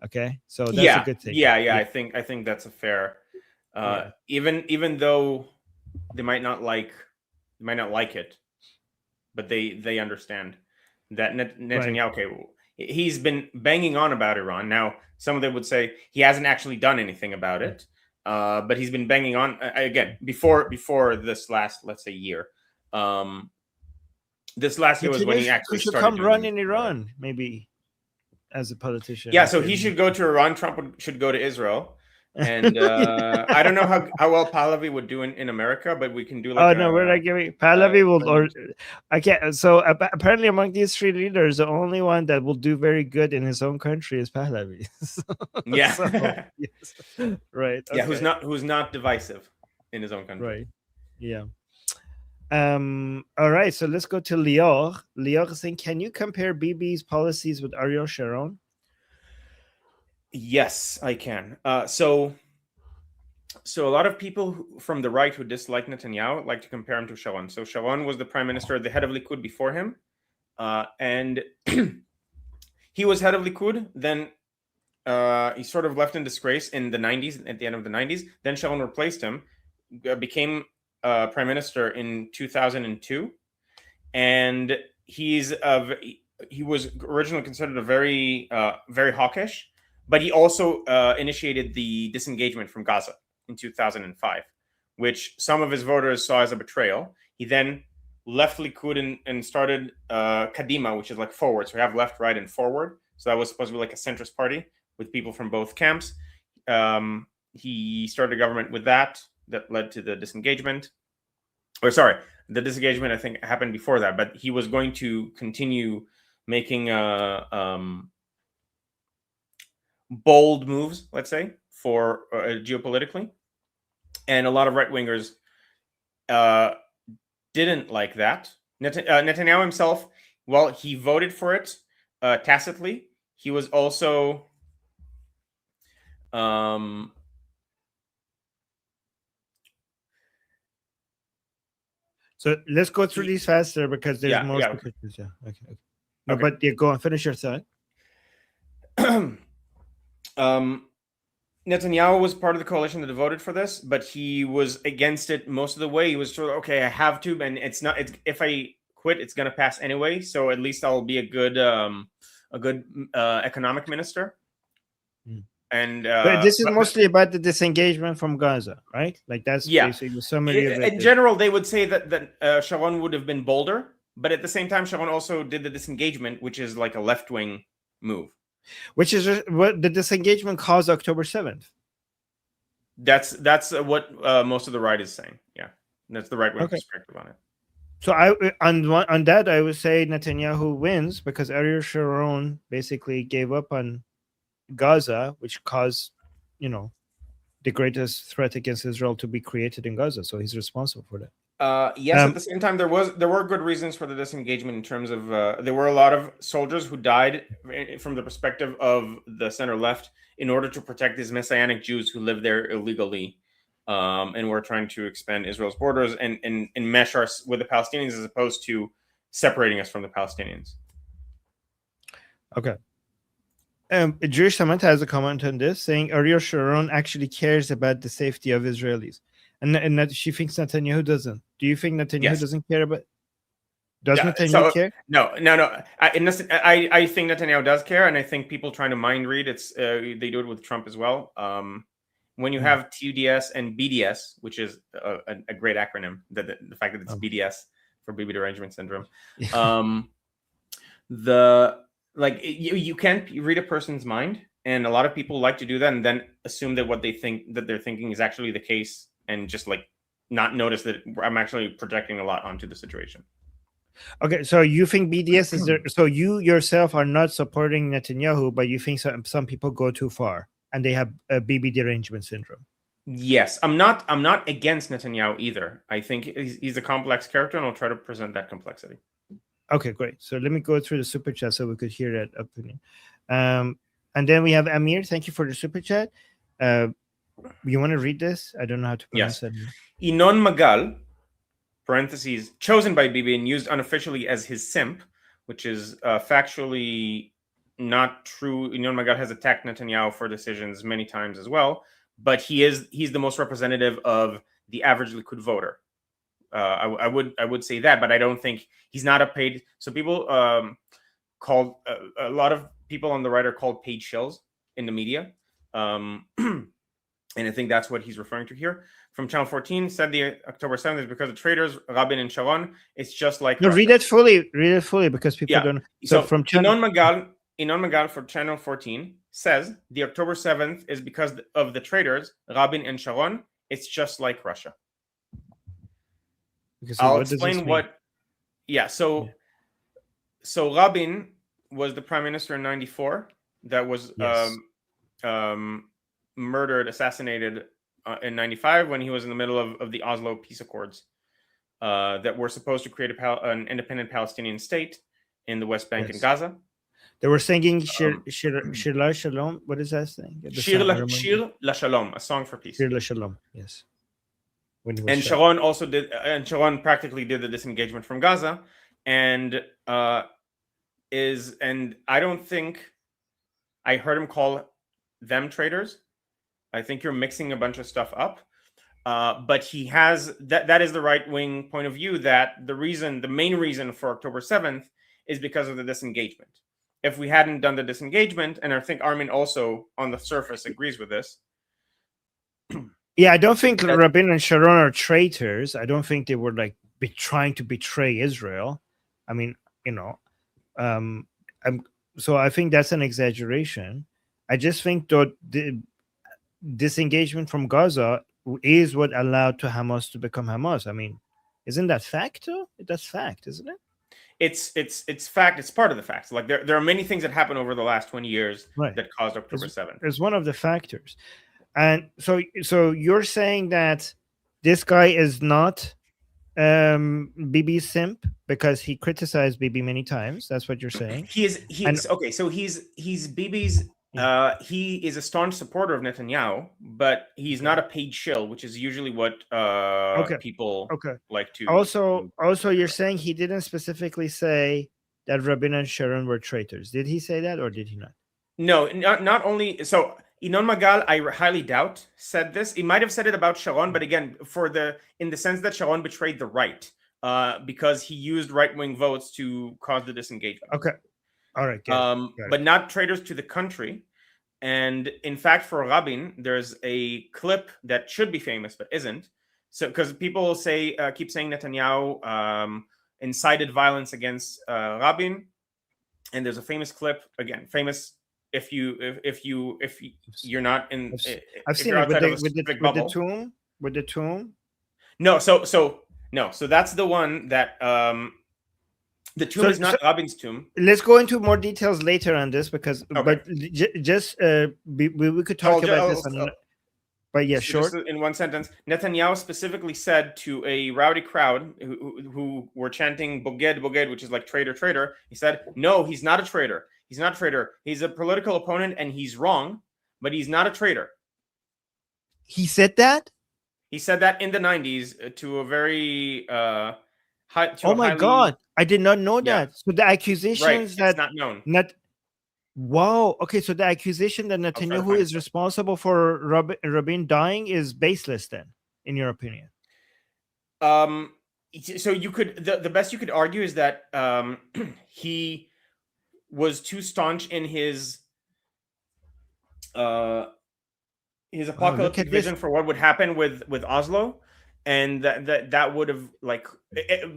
Okay, so that's a
Yeah,
good thing.
yeah, yeah.
Yeah,
I think that's a fair.
yeah,
Even though they might not like it, but they understand that
right.
Netanyahu. Okay, he's been banging on about Iran. Now, some of them would say he hasn't actually done anything about it, but he's been banging on again before this last, let's say, year. Um, this last year was when he
He
actually
should
started
come
doing
run
things
in
about it.
Iran, maybe as a politician
Yeah, so
instead.
he should go to Iran. Should go to Israel. And I don't know how well Pahlavi would do in America, but we can do like
Oh no, we're not giving
a
Pahlavi will, or I can't. So apparently, among these three leaders, the only one that will do very good in his own country is Pahlavi. So
yeah.
yes, right,
Yeah,
okay,
who's not divisive in his own country.
right, yeah. All right, so let's go to Lior. Lior is saying, can you compare BB's policies with Ariel Sharon?
Yes, I can. So a lot of people from the right who dislike Netanyahu like to compare him to Sharon. So Sharon was the prime minister, the head of Likud before him, and he was head of Likud. Then he sort of left in disgrace in the 90s, at the end of the 90s. Then Sharon replaced him, became prime minister in 2002, and he was originally considered a very very hawkish, but he also initiated the disengagement from Gaza in 2005, which some of his voters saw as a betrayal. He then left Likud and started Kadima, which is like forward. So we have left, right, and forward. So that was supposed to be like a centrist party with people from both camps. He started a government with that led to the disengagement. Or sorry, the disengagement I think happened before that, but he was going to continue making bold moves, let's say, for geopolitically, and a lot of right wingers didn't like that. Netanyahu himself, well, he voted for it tacitly. He was also
So let's go through these faster because there's more
yeah.
pictures. Yeah, okay. No, okay. But yeah, go on, finish your thought.
Netanyahu was part of the coalition that voted for this, but he was against it most of the way. He was sort of, okay, I have to, and it's not. It's, if I quit, it's going to pass anyway. So at least I'll be a good economic minister. And
but this is mostly about the disengagement from Gaza, right? Like that's basically the summary of it.
In general, they would say that Sharon would have been bolder, but at the same time, Sharon also did the disengagement, which is like a left-wing move.
Which is what the disengagement caused October 7th.
That's what most of the right is saying. Yeah, that's the right-wing perspective on it.
So on that, I would say Netanyahu wins because Ariel Sharon basically gave up on Gaza, which caused, the greatest threat against Israel to be created in Gaza. So he's responsible for that.
Yes, at the same time, there were good reasons for the disengagement in terms of there were a lot of soldiers who died from the perspective of the center left in order to protect these Messianic Jews who live there illegally, and were trying to expand Israel's borders and mesh us with the Palestinians as opposed to separating us from the Palestinians.
Okay. Jewish Samantha has a comment on this saying Ariel Sharon actually cares about the safety of Israelis. And that she thinks Netanyahu doesn't. Do you think Netanyahu doesn't care about? Does Netanyahu care?
No. I think Netanyahu does care, and I think people trying to mind read they do it with Trump as well. When you have TUDS and BDS, which is a great acronym, the fact that it's BDS for Bibi derangement syndrome, you can't read a person's mind, and a lot of people like to do that and then assume that what they think that they're thinking is actually the case. And just not notice that I'm actually projecting a lot onto the situation.
Okay, so you think BDS is there? So you yourself are not supporting Netanyahu, but you think some people go too far and they have a BB derangement syndrome.
Yes, I'm not against Netanyahu either. I think he's a complex character, and I'll try to present that complexity.
Okay, great. So let me go through the super chat so we could hear that opinion. And then we have Amir. Thank you for the super chat. You want to read this? I don't know how to pronounce
Yes.
it.
Inon Magal, parentheses, chosen by Bibi and used unofficially as his simp, which is factually not true. Inon Magal has attacked Netanyahu for decisions many times as well, but he's the most representative of the average Likud voter. I would say that, but I don't think he's not a paid. So people called a lot of people on the right are called paid shills in the media, and I think that's what he's referring to here. From Channel 14 said the October 7th is because of traitors Rabin and Sharon. It's just like
no. Read it fully because people don't.
So
from
Inon Magal for Channel 14 says the October 7th is because of the traitors Rabin and Sharon. It's just like Russia. I'll explain what. Yeah. So Rabin was the prime minister in '94 that was murdered, assassinated in '95 when he was in the middle of the Oslo peace accords that were supposed to create an independent Palestinian state in the West Bank and Gaza.
They were singing Shir La Shalom. What is that thing?
Shir La Shalom, a song for peace.
Shir La Shalom, yes.
And Sharon also did, and Sharon practically did the disengagement from Gaza, and I don't think I heard him call them traitors. I think you're mixing a bunch of stuff up. But he has that is the right wing point of view that the main reason for October 7th is because of the disengagement. If we hadn't done the disengagement, and I think Armin also on the surface agrees with this.
Yeah, I don't think Rabin and Sharon are traitors. I don't think they were like trying to betray Israel. I mean, so I think that's an exaggeration. I just think that the disengagement from Gaza is what allowed to Hamas to become Hamas. I mean, isn't that fact though? That's fact, isn't it?
It's fact. It's part of the facts. Like there are many things that happened over the last 20 years that caused October 7th.
It's one of the factors. And so you're saying that this guy is not Bibi's simp because he criticized Bibi many times. That's what you're saying.
Okay. So he's Bibi's. He is a staunch supporter of Netanyahu, but he's not a paid shill, which is usually what people like to.
Also, you're saying he didn't specifically say that Rabin and Sharon were traitors. Did he say that or did he not?
No, not only so. Inon Magal, I highly doubt, said this. He might have said it about Sharon, but again, in the sense that Sharon betrayed the right, because he used right-wing votes to cause the disengagement.
Okay, all right.
But not traitors to the country. And in fact, for Rabin, there's a clip that should be famous but isn't. So because people keep saying Netanyahu incited violence against Rabin, and there's a famous clip famous. If you're not in,
I've seen it with the tomb.
No, so that's the one that the tomb is not Rabin's tomb.
Let's go into more details later on this because, but just we could talk about this. But yeah, short.
In one sentence, Netanyahu specifically said to a rowdy crowd who were chanting "Boged, Boged," which is like traitor, traitor. He said, "No, he's not a traitor. He's not a traitor. He's a political opponent and he's wrong, but he's not a traitor."
He said that?
He said that in the 90s to a very high.
Oh my God. I did not know that. So the accusations
it's not known.
Wow. Okay. So the accusation that Netanyahu is responsible for Rabin dying is baseless then, in your opinion?
So you could, the best you could argue is that he was too staunch in his apocalyptic vision for what would happen with Oslo, and that would have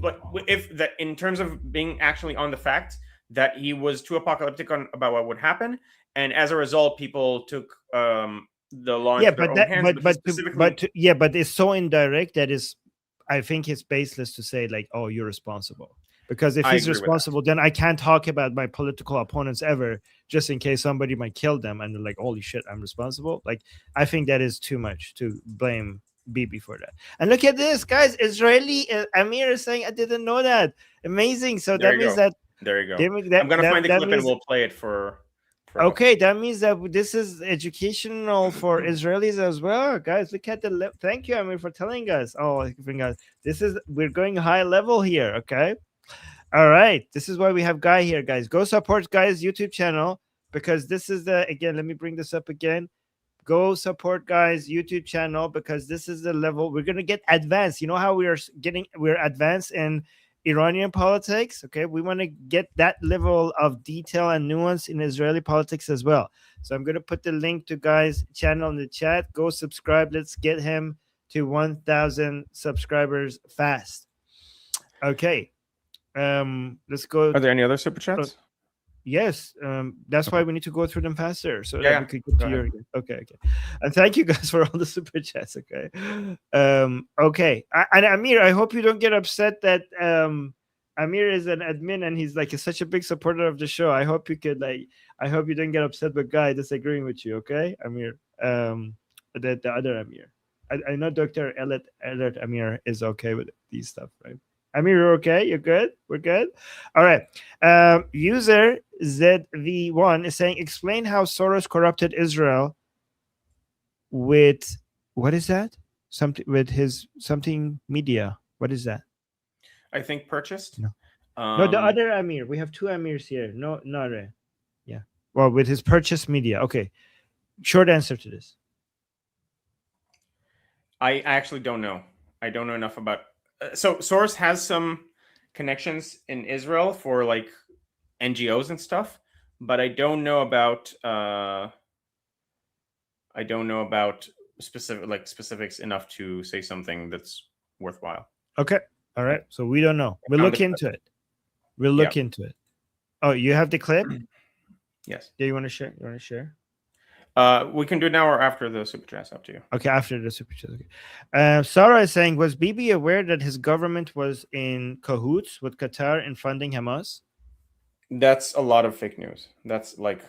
but if that in terms of being actually on the fact that he was too apocalyptic about what would happen, and as a result, people took the law into their own hands.
But it's so indirect that I think it's baseless to say like, oh, you're responsible. because if
I
he's
agree with that.
responsible, then I can't talk about my political opponents ever, just in case somebody might kill them and they're like, holy shit, I'm responsible. Like, I think that is too much to blame Bibi for that. And look at this, guys. Israeli Amir is saying, I didn't know that. Amazing. So
There
that
you
means
go.
that
There you go.
they make that
I'm gonna find the
that
clip and
means
we'll play it for
okay, that means that this is educational for Israelis as well, guys. Look at the thank you, Amir, for telling us. Oh, guys, this is we're going high level here. Okay, all right. This is why we have Guy here, guys. Go support Guy's YouTube channel, because this is the again. Let me bring this up again. Go support Guy's YouTube channel, because this is the level we're gonna get advanced. You know how we're advanced in Iranian politics. Okay, we want to get that level of detail and nuance in Israeli politics as well. So I'm gonna put the link to Guy's channel in the chat. Go subscribe. Let's get him to 1,000 subscribers fast. Okay. Let's go.
Are there any other super chats?
Yes, that's why we need to go through them faster, so that
Yeah,
we could get
go
to
ahead.
your okay. And thank you guys for all the super chats. Okay, okay. And Amir, I hope you don't get upset that Amir is an admin and he's like such a big supporter of the show. I hope you could I hope you don't get upset with Guy disagreeing with you. Okay, Amir. The other Amir. I know Dr. Elliot Amir is okay with these stuff, right? Amir, you're okay? You're good? We're good? All right. User ZV1 is saying, explain how Soros corrupted Israel with, what is that? Something with his, something media. What is that?
I think purchased.
No. No, the other Amir. We have two Amirs here. No, not yeah. Well, with his purchase media. Okay. Short answer to this.
I actually don't know. I don't know enough about. So Soros has some connections in Israel for like NGOs and stuff, but I don't know about. I don't know about specifics enough to say something that's worthwhile.
Okay. All right. So we don't know. We'll look into it. We'll look into it. Oh, you have the clip?
Yes.
Yeah, you want to share? You want to share?
We can do it now or after the super chat's up to you.
Okay, after the super chat. Okay. Sarah is saying, was Bibi aware that his government was in cahoots with Qatar in funding Hamas?
That's a lot of fake news. That's like,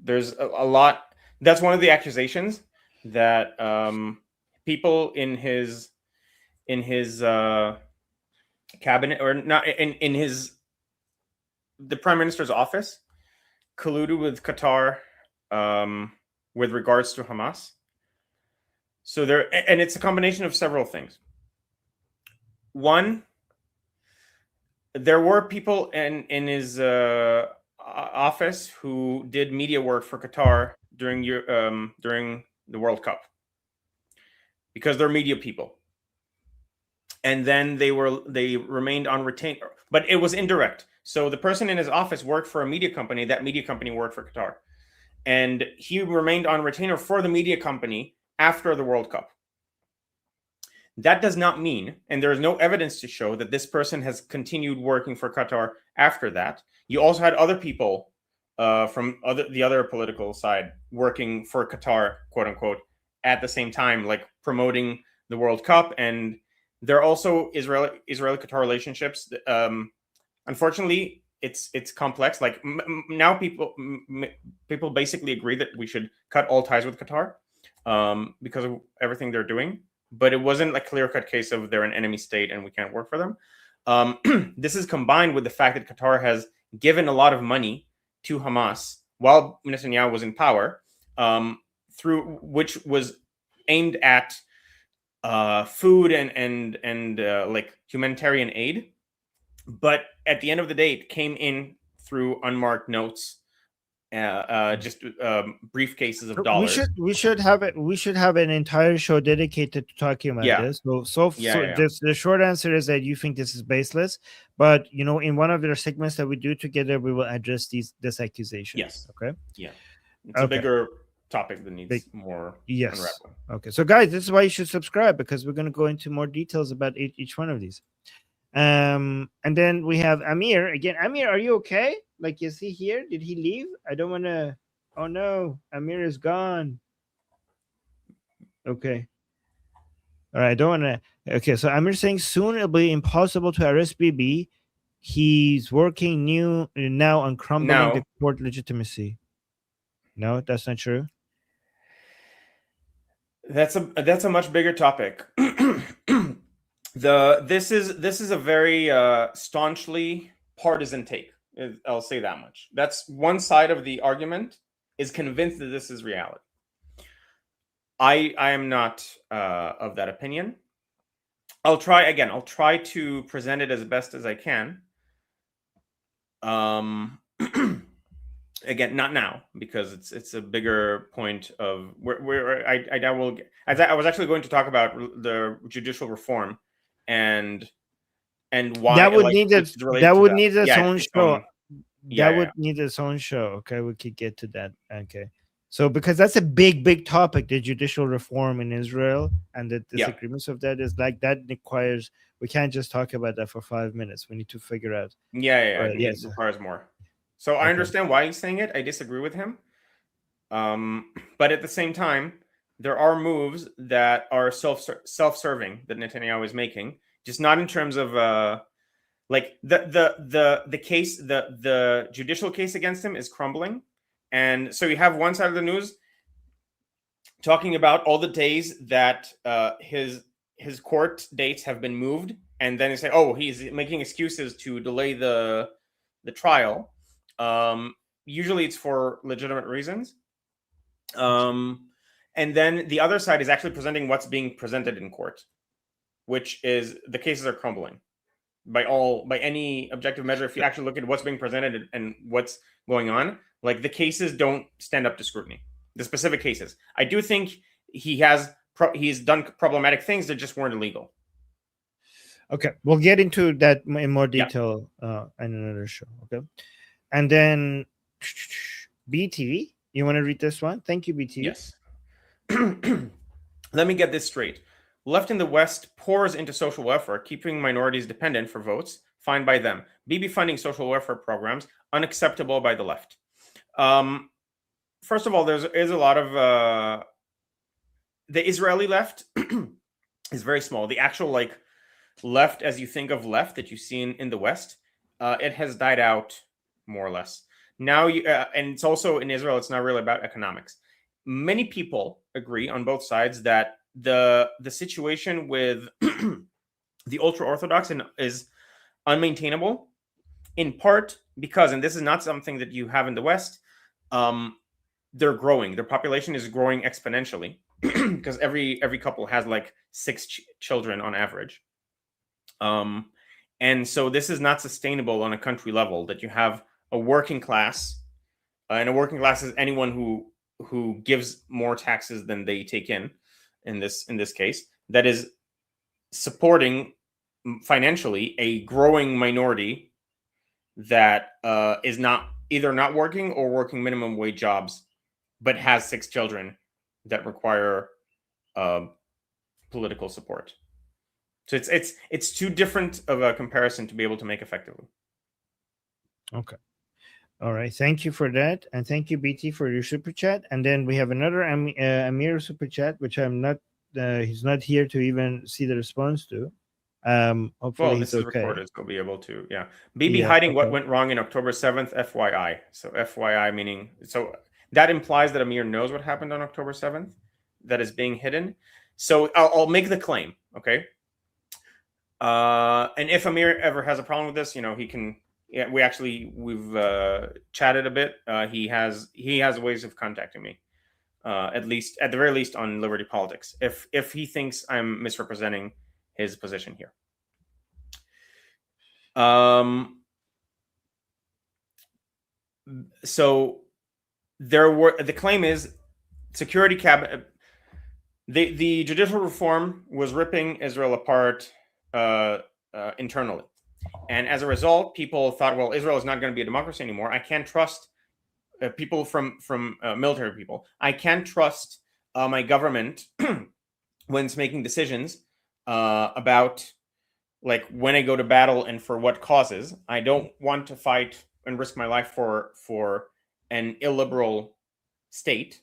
there's a lot. That's one of the accusations that people in his cabinet, or not in the prime minister's office, colluded with Qatar with regards to Hamas. So and it's a combination of several things. One, there were people in his office who did media work for Qatar during the World Cup, because they're media people. And then they remained on retainer, but it was indirect. So the person in his office worked for a media company. That media company worked for Qatar, and he remained on retainer for the media company after the World Cup. That does not mean, and there is no evidence to show, that this person has continued working for Qatar after that. You also had other people from the other political side working for Qatar, quote unquote, at the same time, like promoting the World Cup. And there are also Israeli-Qatar relationships. Unfortunately, it's complex. Like now, people basically agree that we should cut all ties with Qatar because of everything they're doing. But it wasn't a clear-cut case of they're an enemy state and we can't work for them. This is combined with the fact that Qatar has given a lot of money to Hamas while Netanyahu was in power, through which was aimed at food and like humanitarian aid. But at the end of the day, it came in through unmarked notes, just briefcases of dollars.
We should have it. We should have an entire show dedicated to talking about this. The short answer is that you think this is baseless, but in one of the segments that we do together, we will address this accusation.
Yes.
Okay.
Yeah. It's a bigger topic that needs more unraveling.
Okay. So guys, this is why you should subscribe, because we're going to go into more details about each one of these. And then we have Amir again. Amir, are you okay? Like, is he here? Did he leave? I don't want to. Oh no, Amir is gone. Okay. All right. I don't want to. Okay. So Amir saying soon it'll be impossible to arrest Bibi. he's working now on crumbling the
Now,
court legitimacy. No, that's not true.
that's a much bigger topic. This is a very staunchly partisan take. I'll say that much. That's one side of the argument is convinced that this is reality. I am not of that opinion. I'll try to present it as best as I can. Again, not now, because it's a bigger point of where I will get, as I was actually going to talk about the judicial reform and why
That would
like
need
which
its
is related to that. Yeah,
own
its
show.
own.
That
Yeah.
would need its own show. Okay, we could get to that. Okay, so because that's a big topic, the judicial reform in Israel and the
Yeah.
disagreements of that is like that requires. We can't just talk about that for 5 minutes. We need to figure out.
Yeah.
But
It
yes,
requires more. So I
okay.
understand why he's saying it. I disagree with him. But at the same time, there are moves that are self-serving that Netanyahu is making, just not in terms of like the case, the judicial case against him is crumbling, and so you have one side of the news talking about all the days that his court dates have been moved, and then they say, oh, he's making excuses to delay the trial. Usually, it's for legitimate reasons. And then the other side is actually presenting what's being presented in court, which is the cases are crumbling by any objective measure. If you actually look at what's being presented and what's going on, like the cases don't stand up to scrutiny. The specific cases, I do think he's done problematic things that just weren't illegal.
Okay, we'll get into that in more
Yeah.
detail in another show. Okay, and then BTV. You want to read this one? Thank you, BTV.
Yes. Let me get this straight. Left in the West pours into social welfare, keeping minorities dependent for votes. Fine by them. Bibi funding social welfare programs, unacceptable by the left. First of all, there is a lot of the Israeli left is very small. The actual like left, as you think of left that you see in the West, it has died out more or less. Now, and it's also in Israel. It's not really about economics. Many people agree on both sides that the situation with the ultra orthodox is unmaintainable, in part because, and this is not something that you have in the West, they're growing. Their population is growing exponentially because every couple has like 6 children on average. And so this is not sustainable on a country level, that you have a working class, and a working class is anyone who gives more taxes than they take in this case, that is supporting financially a growing minority that is either not working or working minimum wage jobs, but has 6 children that require political support. So it's too different of a comparison to be able to make effectively.
Okay. All right. Thank you for that. And thank you, BT, for your super chat. And then we have another Amir super chat, which I'm not, he's not here to even see the response to. Hopefully
Well,
he's
this is
okay.
recorded, so we'll be able to, yeah. BB hiding
okay.
what went wrong in October 7th, FYI. So FYI meaning, so that implies that Amir knows what happened on October 7th that is being hidden. So I'll make the claim, okay? And if Amir ever has a problem with this, he can. Yeah, we've chatted a bit. He has ways of contacting me, at the very least on Liberty Politics, if he thinks I'm misrepresenting his position here. So the claim is security cabinet. The judicial reform was ripping Israel apart internally. And as a result, people thought, well, Israel is not going to be a democracy anymore. I can't trust people from military people. I can't trust my government when it's making decisions about like when I go to battle and for what causes. I don't want to fight and risk my life for an illiberal state,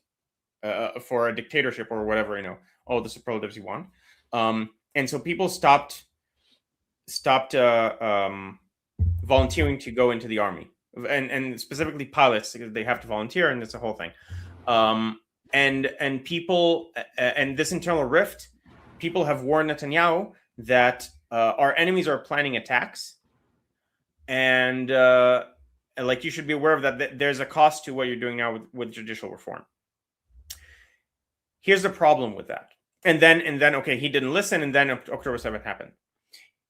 for a dictatorship or whatever, all the superlatives you want. And so people stopped volunteering to go into the army, and specifically pilots, because they have to volunteer, and it's a whole thing. And people, and this internal rift, people have warned Netanyahu that our enemies are planning attacks, and like, you should be aware of that. There's a cost to what you're doing now with judicial reform. Here's the problem with that. And then, okay, he didn't listen, and then October 7th happened.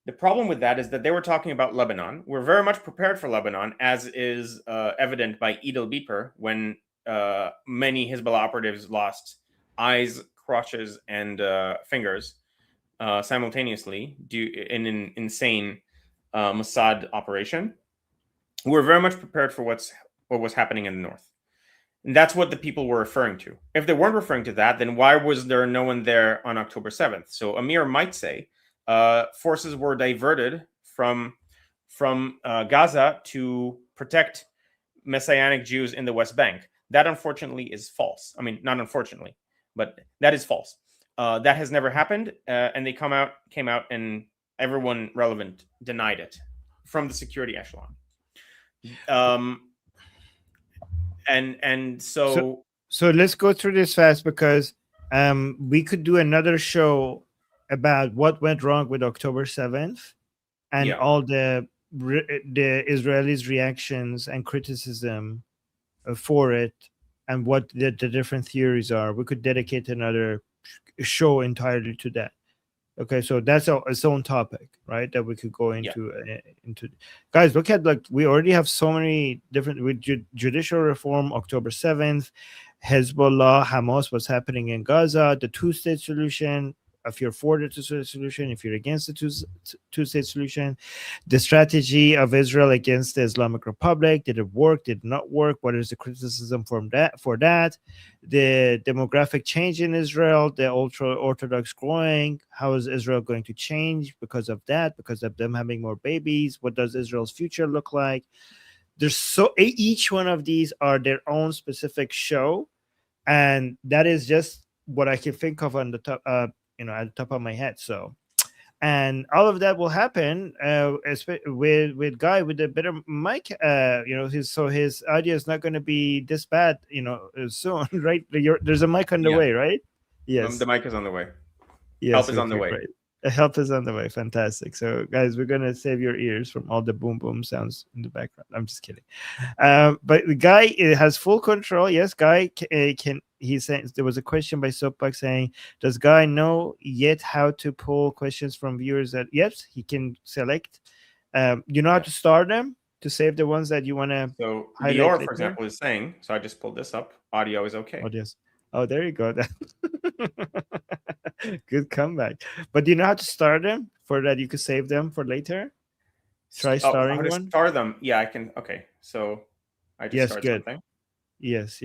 The problem with that is that they were talking about Lebanon. We're very much prepared for Lebanon, as is evident by Eid al-Beeper, when many Hezbollah operatives lost eyes, crotches, and fingers simultaneously in an insane Mossad operation. We're very much prepared for what was happening in the north. And that's what the people were referring to. If they weren't referring to that, then why was there no one there on October 7th? So Amir might say forces were diverted from Gaza to protect Messianic Jews in the West Bank. That, unfortunately, is false. I mean, not unfortunately, but that is false. That has never happened, and they came out, and everyone relevant denied it from the security echelon. And so
let's go through this fast, because we could do another show about what went wrong with October 7th and all the Israelis' reactions and criticism for it, and what the different theories are. We could dedicate another show entirely to that. Okay, so that's its own topic, right? That we could go into. Guys, look at, like, we already have so many different, with judicial reform, October 7th, Hezbollah, Hamas, what's happening in Gaza, the two-state solution. If you're for the two-state solution, if you're against the two-state solution, the strategy of Israel against the Islamic Republic, did it work? Did it not work? What is the criticism for that? The demographic change in Israel, the ultra-Orthodox growing, how is Israel going to change because of that, because of them having more babies? What does Israel's future look like? There's each one of these are their own specific show, and that is just what I can think of on the top, at the top of my head. So, and all of that will happen with Guy with a better mic. His audio is not going to be this bad, soon, right? There's a mic on the way, right? Yes,
the mic is on the way.
Yes,
help is on the way.
Great. Help is on the way. Fantastic. So, guys, we're gonna save your ears from all the boom boom sounds in the background. I'm just kidding. But the Guy has full control. Yes, Guy can. He's saying there was a question by Soapbox saying, "Does Guy know yet how to pull questions from viewers?" That yes, he can select. You know how to start them to save the ones that you want to.
So Dior, for example, is saying. So I just pulled this up. Audio is okay.
Oh, there you go. Good comeback. But do you know how to start them for that? You could save them for later. Try starting
how to
one.
Start them. Yeah, I can. Okay, so I just start something.
Yes.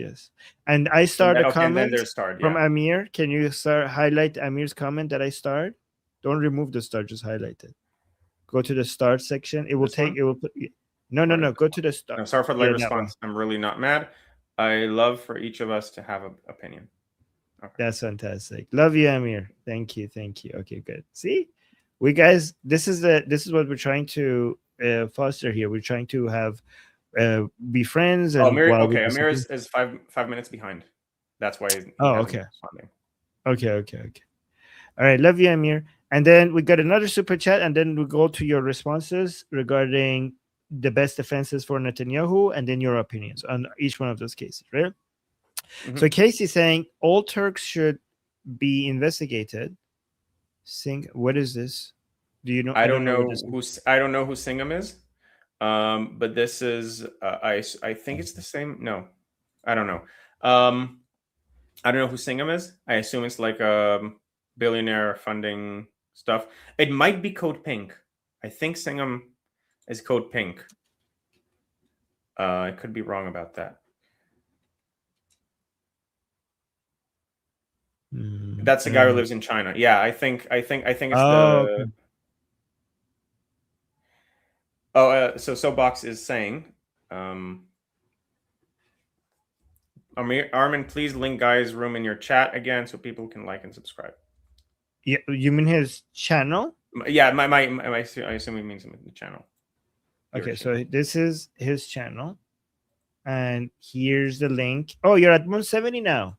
And I start a comment from
yeah.
Amir. Can you highlight Amir's comment that I start? Don't remove the start. Just highlight it. Go to the start section. It will take. One? It will put. No. Go to the start.
No, sorry for the late response. I'm really not mad. I love for each of us to have an opinion.
Okay. That's fantastic. Love you, Amir. Thank you. Okay, good. See, we guys, this is what we're trying to foster here. We're trying to have be friends. And
Amir is 5 minutes behind. That's why.
Okay. Okay. All right. Love you, Amir. And then we got another super chat, and then we go to your responses regarding the best defenses for Netanyahu, and then your opinions on each one of those cases, right? Mm-hmm. So Casey's saying all Turks should be investigated. What is this? Do you know?
I don't know who Singham is. But this is I think it's the same. No, I don't know. I don't know who Singham is. I assume it's like a billionaire funding stuff. It might be Code Pink. I think Singham is Code Pink. I could be wrong about that. That's the guy who lives in China. Yeah, I think it's the. Okay. So Soapbox is saying, Armin, please link Guy's room in your chat again so people can like and subscribe.
Yeah, you mean his channel?
Yeah, I assume he means the channel.
Okay,
Irritating.
so this is his channel, and here's the link. Oh, you're at 170 now.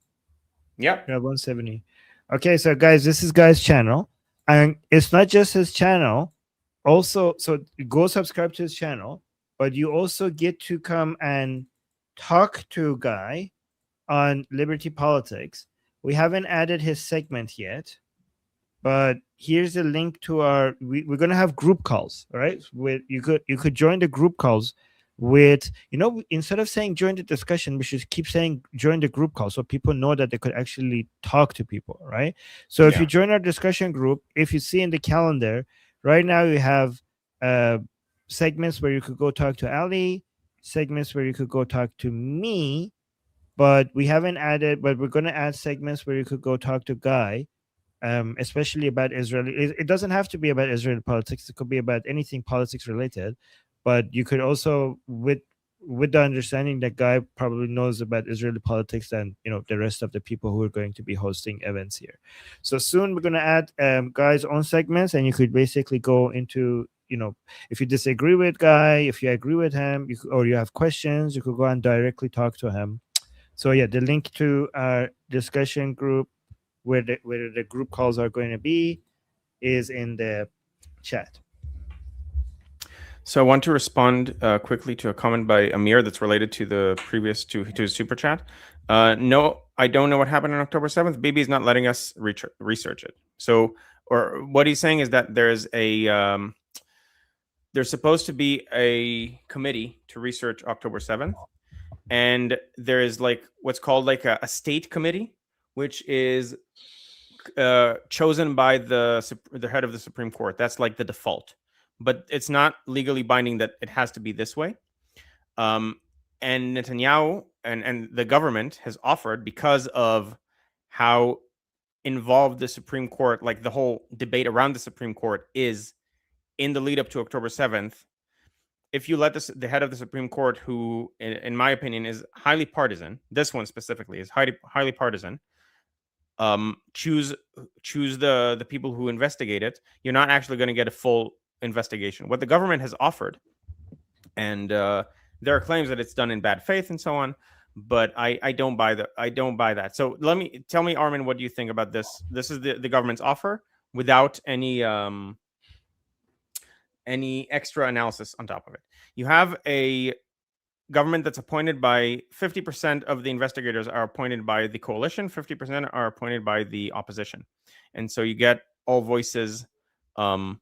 Yep.
You're at 170. Okay, so guys, this is Guy's channel, and it's not just his channel. Also, so go subscribe to his channel, but you also get to come and talk to Guy on Liberty Politics. We haven't added his segment yet, but here's a link to our we're going to have group calls. All right, with you could join the group calls with, instead of saying join the discussion, we should keep saying join the group call, so people know that they could actually talk to people, right? So if you
Yeah.
join our discussion group, if you see in the calendar right now, you have uh segments where you could go talk to Ali, segments where you could go talk to me, but we haven't added, but we're going to add segments where you could go talk to Guy, especially about Israeli. It doesn't have to be about Israeli politics. It could be about anything politics related, but you could also, with the understanding that Guy probably knows about Israeli politics than the rest of the people who are going to be hosting events here. So soon we're going to add Guy's own segments, and you could basically go into, if you disagree with Guy, if you agree with him, or you have questions, you could go and directly talk to him. So yeah, the link to our discussion group, where the group calls are going to be, is in the chat.
So I want to respond quickly to a comment by Amir that's related to the previous to his super chat. No, I don't know what happened on October 7th. Bibi is not letting us research it. So, or what he's saying is that there's supposed to be a committee to research October 7th, and there is like what's called like a state committee, which is chosen by the head of the Supreme Court. That's like the default, but it's not legally binding that it has to be this way. And Netanyahu and the government has offered, because of how involved the Supreme Court, like the whole debate around the Supreme Court is in the lead up to October 7th. If you let the head of the Supreme Court, who in my opinion is highly partisan, this one specifically is highly partisan, choose the people who investigate it, you're not actually going to get a full investigation. What the government has offered, and there are claims that it's done in bad faith and so on, but I don't buy that. So tell me, Armin, what do you think about this? This is the government's offer without any extra analysis on top of it. You have a government that's appointed by 50% of the investigators are appointed by the coalition, 50% are appointed by the opposition. And so you get all voices. The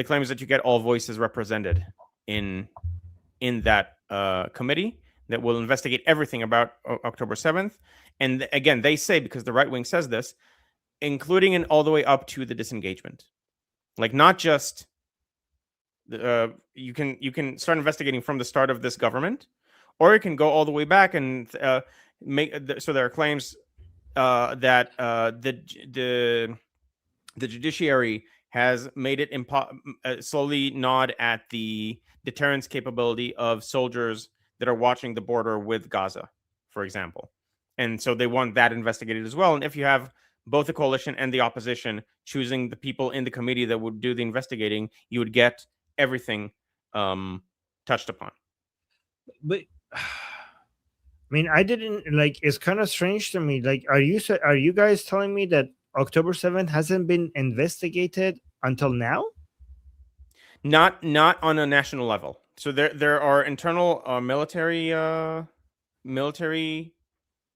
claim is that you get all voices represented in that committee that will investigate everything about October 7th. And again, they say, because the right wing says this, including and all the way up to the disengagement. Like, not just you can start investigating from the start of this government, or you can go all the way back and so there are claims that the judiciary has made it slowly nod at the deterrence capability of soldiers that are watching the border with Gaza, for example. And so they want that investigated as well. And if you have both the coalition and the opposition choosing the people in the committee that would do the investigating, you would get everything touched upon.
But I mean, I didn't like. It's kind of strange to me. Like, are you guys telling me that October 7th hasn't been investigated until now?
Not on a national level. So there are internal military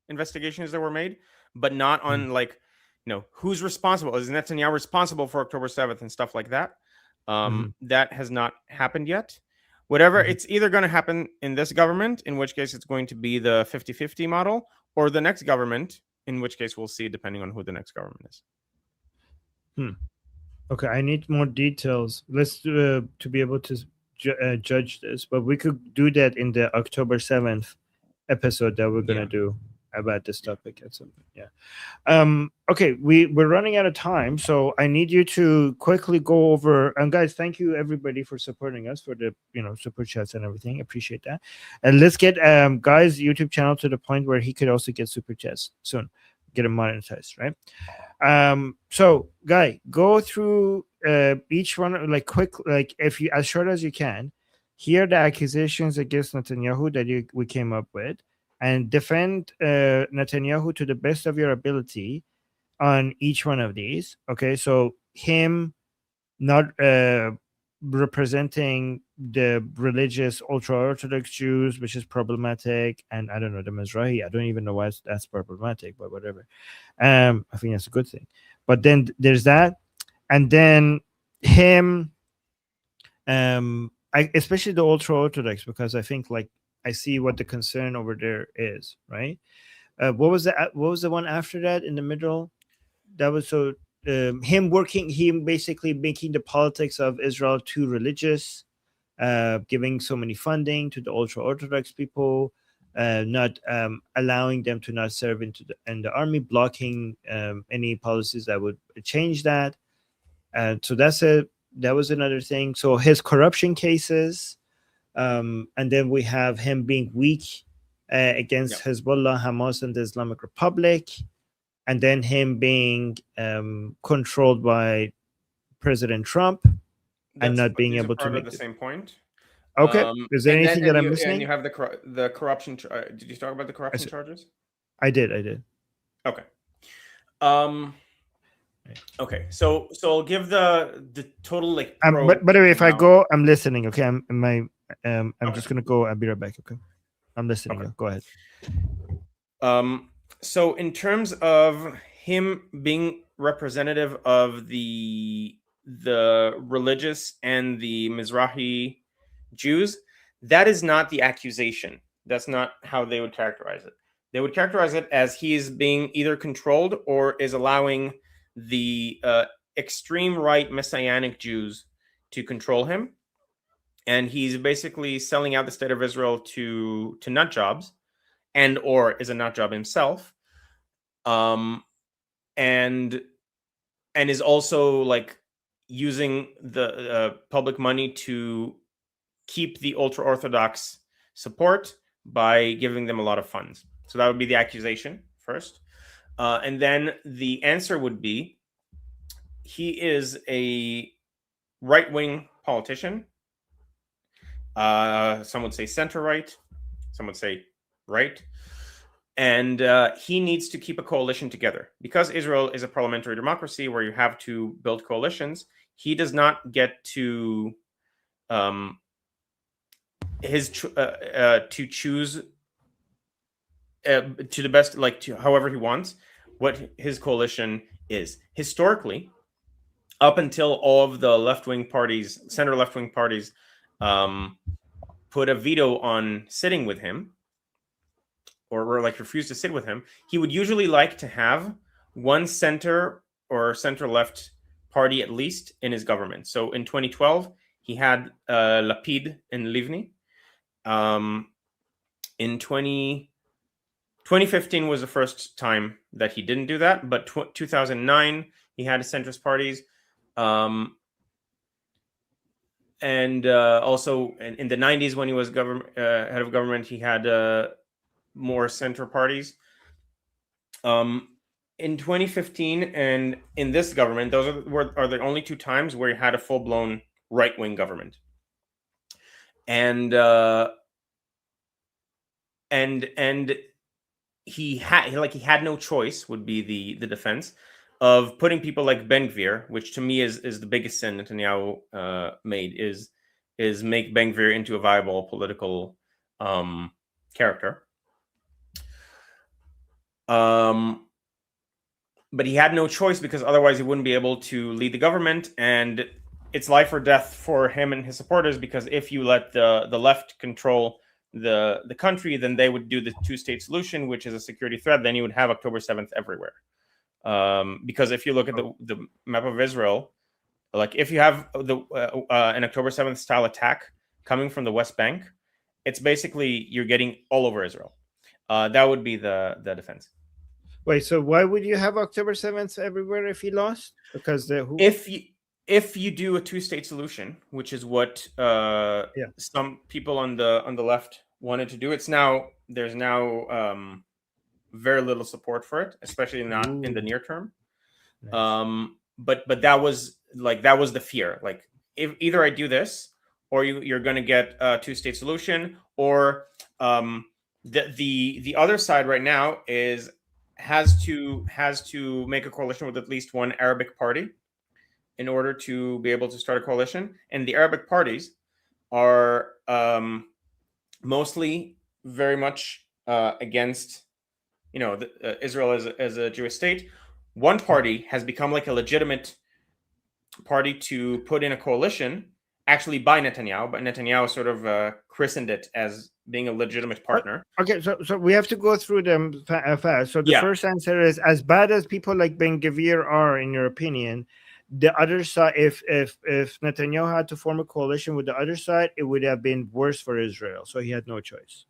investigations that were made, but not on like, who's responsible. Is Netanyahu responsible for October 7th and stuff like that? That has not happened yet. Whatever, it's either going to happen in this government, in which case it's going to be the 50-50 model, or the next government, in which case we'll see, depending on who the next government is.
Okay, I need more details. Let's to be able to judge this, but we could do that in the October 7th episode that we're gonna do about this topic at some point. Yeah. Okay, we're running out of time, so I need you to quickly go over. And guys, thank you everybody for supporting us, for the super chats and everything. Appreciate that. And let's get Guy's YouTube channel to the point where he could also get super chats soon. get it monetized, right? So Guy, go through each one, like quick, like if you as short as you can. Here the accusations against Netanyahu that we came up with, and defend Netanyahu to the best of your ability on each one of these. Okay, so him not representing the religious ultra orthodox Jews, which is problematic, and I don't know the Mizrahi. I don't even know why that's problematic, but whatever. I think that's a good thing. But then there's that, and then him, especially the ultra orthodox, because I think like I see what the concern over there is, right? What was the one after that in the middle? That was so him basically making the politics of Israel too religious, giving so many funding to the ultra orthodox people, not allowing them to not serve in the army, blocking any policies that would change that. So that was another thing. So his corruption cases, and then we have him being weak against Hezbollah, Hamas, and the Islamic Republic, and then him being controlled by President Trump and not being
these are
able to
part of
make
the same point.
Okay. Is there anything that I'm
and
missing?
you have the corruption. Did you talk about the corruption charges?
I did.
Okay. Okay. So I'll give the total like.
But by the way, if I go, I'm listening. Okay. I'm just gonna go. I'll be right back. Okay. I'm listening.
Okay.
Go ahead.
So in terms of him being representative of the religious and the Mizrahi Jews, that is not the accusation. That's not how they would characterize it. They would characterize it as he's being either controlled or is allowing the extreme right Messianic Jews to control him, and he's basically selling out the state of Israel to nut jobs, and or is a nut job himself, and is also like using the public money to keep the ultra orthodox support by giving them a lot of funds. So that would be the accusation first, and then the answer would be he is a right-wing politician. Some would say center-right, some would say right. And he needs to keep a coalition together. Because Israel is a parliamentary democracy where you have to build coalitions, he does not get to to choose to the best, like to however he wants, what his coalition is. Historically, up until all of the left-wing parties, center left-wing parties, put a veto on sitting with him, or like refuse to sit with him, he would usually like to have one center or center left party at least in his government. So in 2012, he had Lapid and Livni. In 2015 was the first time that he didn't do that, but 2009 he had centrist parties. And also in the 90s when he was head of government, he had more center parties. In 2015 and in this government, those are the only two times where he had a full-blown right-wing government. And he had no choice, would be the defense of putting people like Ben Gvir, which to me is the biggest sin Netanyahu made, is make Ben Gvir into a viable political character. But he had no choice, because otherwise he wouldn't be able to lead the government, and it's life or death for him and his supporters, because if you let the left control the country, then they would do the two-state solution, which is a security threat. Then you would have October 7th everywhere. Because if you look at the map of Israel, like if you have an October 7th style attack coming from the West Bank, it's basically you're getting all over Israel. That would be the defense.
Wait, so why would you have October 7th everywhere if he lost? Because
if you do a two-state solution, which is what some people on the left wanted to do, there's now very little support for it, especially not in the near term.
Nice.
But that was the fear. Like, if either I do this, or you're going to get a two-state solution, or the other side right now has to make a coalition with at least one Arabic party in order to be able to start a coalition. And the Arabic parties are mostly very much against, Israel as a Jewish state. One party has become like a legitimate party to put in a coalition, actually by Netanyahu, but Netanyahu sort of christened it as being a legitimate partner.
Okay, so we have to go through them fast. So the first answer is, as bad as people like Ben Gvir are, in your opinion, the other side, if Netanyahu had to form a coalition with the other side, it would have been worse for Israel. So he had no choice.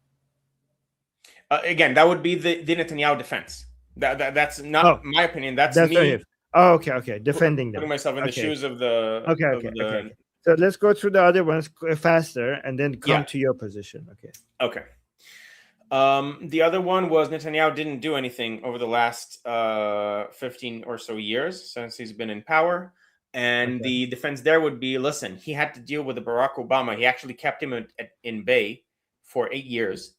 Again, that would be the Netanyahu defense. That's not my opinion. That's me.
Oh, okay. Defending them.
Putting myself in the shoes of the.
Okay. So let's go through the other ones faster and then come to your position.
Okay. The other one was Netanyahu didn't do anything over the last 15 or so years since he's been in power. And the defense there would be, listen, he had to deal with the Barack Obama. He actually kept him in bay for 8 years.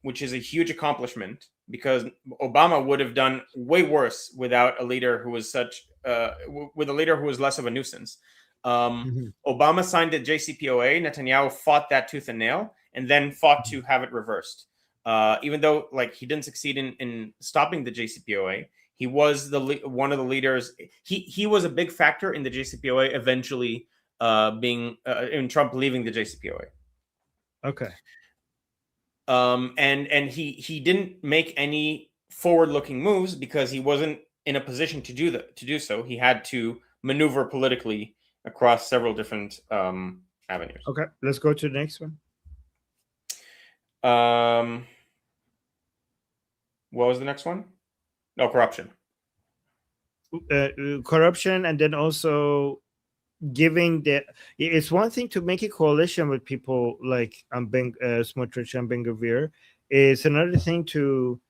Which is a huge accomplishment, because Obama would have done way worse without a leader who was with a leader who was less of a nuisance. Obama signed the JCPOA. Netanyahu fought that tooth and nail, and then fought to have it reversed. Even though he didn't succeed in stopping the JCPOA, he was one of the leaders. He was a big factor in the JCPOA eventually being in Trump leaving the JCPOA.
Okay.
And he didn't make any forward-looking moves because he wasn't in a position to do so. He had to maneuver politically across several different avenues.
Okay, let's go to the next one.
What was the next one? No, corruption.
Corruption, and then also giving it's one thing to make a coalition with people like Smotrich and Ben Gvir. It's another thing to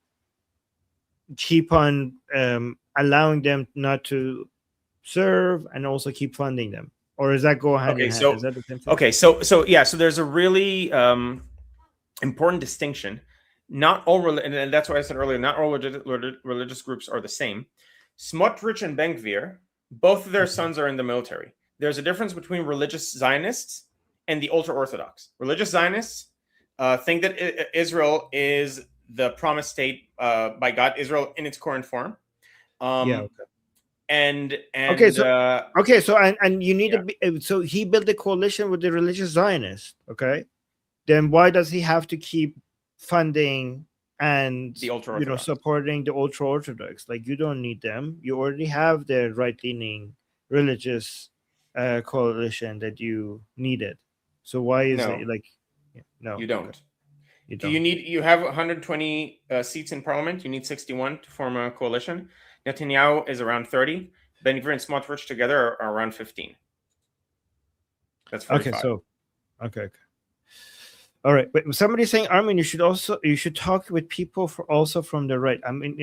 keep on allowing them not to serve and also keep funding them. Or does that go hand in hand? Is that the same thing?
Okay, so there's a really important distinction. Not all, and that's why I said earlier, not all religious groups are the same. Smotrich and Ben Gvir, both of their sons are in the military. There's a difference between religious Zionists and the ultra-Orthodox. Religious Zionists think that Israel is the promised state by God, Israel in its current form.
Okay.
And
you need to be, so he built a coalition with the religious Zionists. Okay, then why does he have to keep funding and
the ultra-Orthodox,
supporting the ultra-Orthodox? Like, you don't need them. You already have the right-leaning religious coalition that you needed. So why is it no?
You don't.
Okay.
You have 120 seats in parliament. You need 61 to form a coalition. Netanyahu is around 30. Ben Gvir and Smotrich together are around 15. That's 45.
Okay. All right, but somebody's saying, Armin, you should talk with people also from the right. I mean,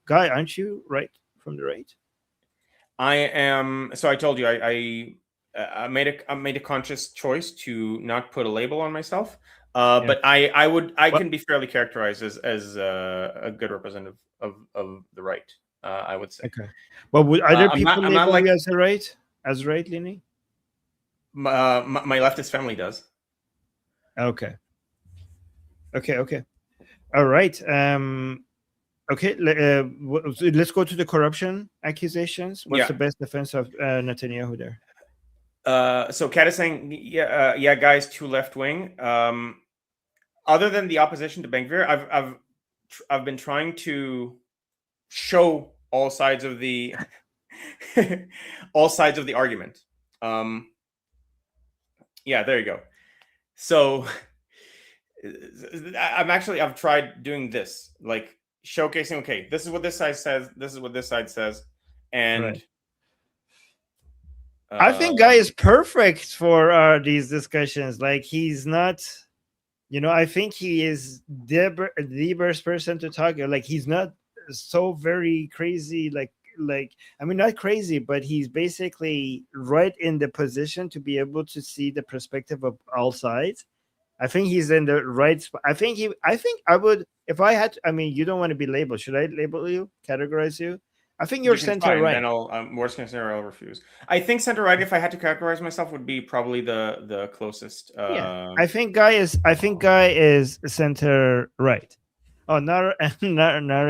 Guy, aren't you right from the right?
I am. So I told you, I made a conscious choice to not put a label on myself. But I can be fairly characterized as a good representative of the right. I would say.
Okay. Well, would other people label you as right leaning?
My leftist family does.
Okay. All right. Okay. Let's go to the corruption accusations. What's the best defense of Netanyahu there?
So Kat is saying, guys, too left wing. Other than the opposition to Ben Gvir, I've been trying to show all sides of the argument. There you go. So I've tried doing this, like showcasing, okay, this is what this side says, this is what this side says. And
right. I think Guy is perfect for these discussions. Like, he's not I think he is the best person to talk. Like, he's not so very crazy. Like, I mean, not crazy, but he's basically right in the position to be able to see the perspective of all sides. I think he's in the right spot. I think I would, if I had. I mean, you don't want to be labeled. Should I label you? Categorize you? I think you're
You can try,
center
and then
right.
I'll worst case scenario I'll refuse. I think center right, if I had to categorize myself, would be probably the closest.
Yeah, I think guy is center right. Oh, Nara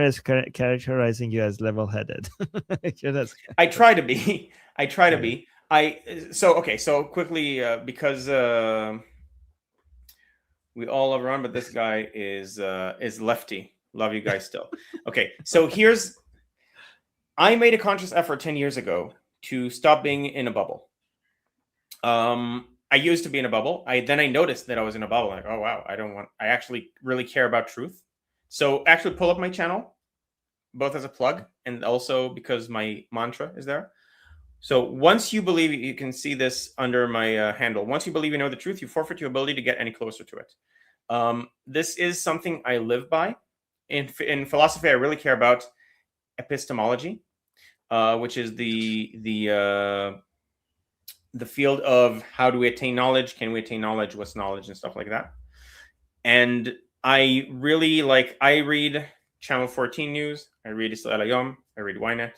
is characterizing you as level-headed. Yeah, that's
I try to be. I try to
yeah.
be. So quickly because we all love Ron, but this guy is lefty. Love you guys still. Okay, so I made a conscious effort 10 years ago to stop being in a bubble. I used to be in a bubble. I noticed that I was in a bubble. Like, oh wow, I actually really care about truth. So actually pull up my channel, both as a plug and also because my mantra is there. So once you believe, you can see this under my handle. Once you believe you know the truth, you forfeit your ability to get any closer to it. This is something I live by. In philosophy, I really care about epistemology, which is the field of how do we attain knowledge, can we attain knowledge, what's knowledge, and stuff like that. And I really I read Channel 14 News, I read Israel Hayom, I read Ynet,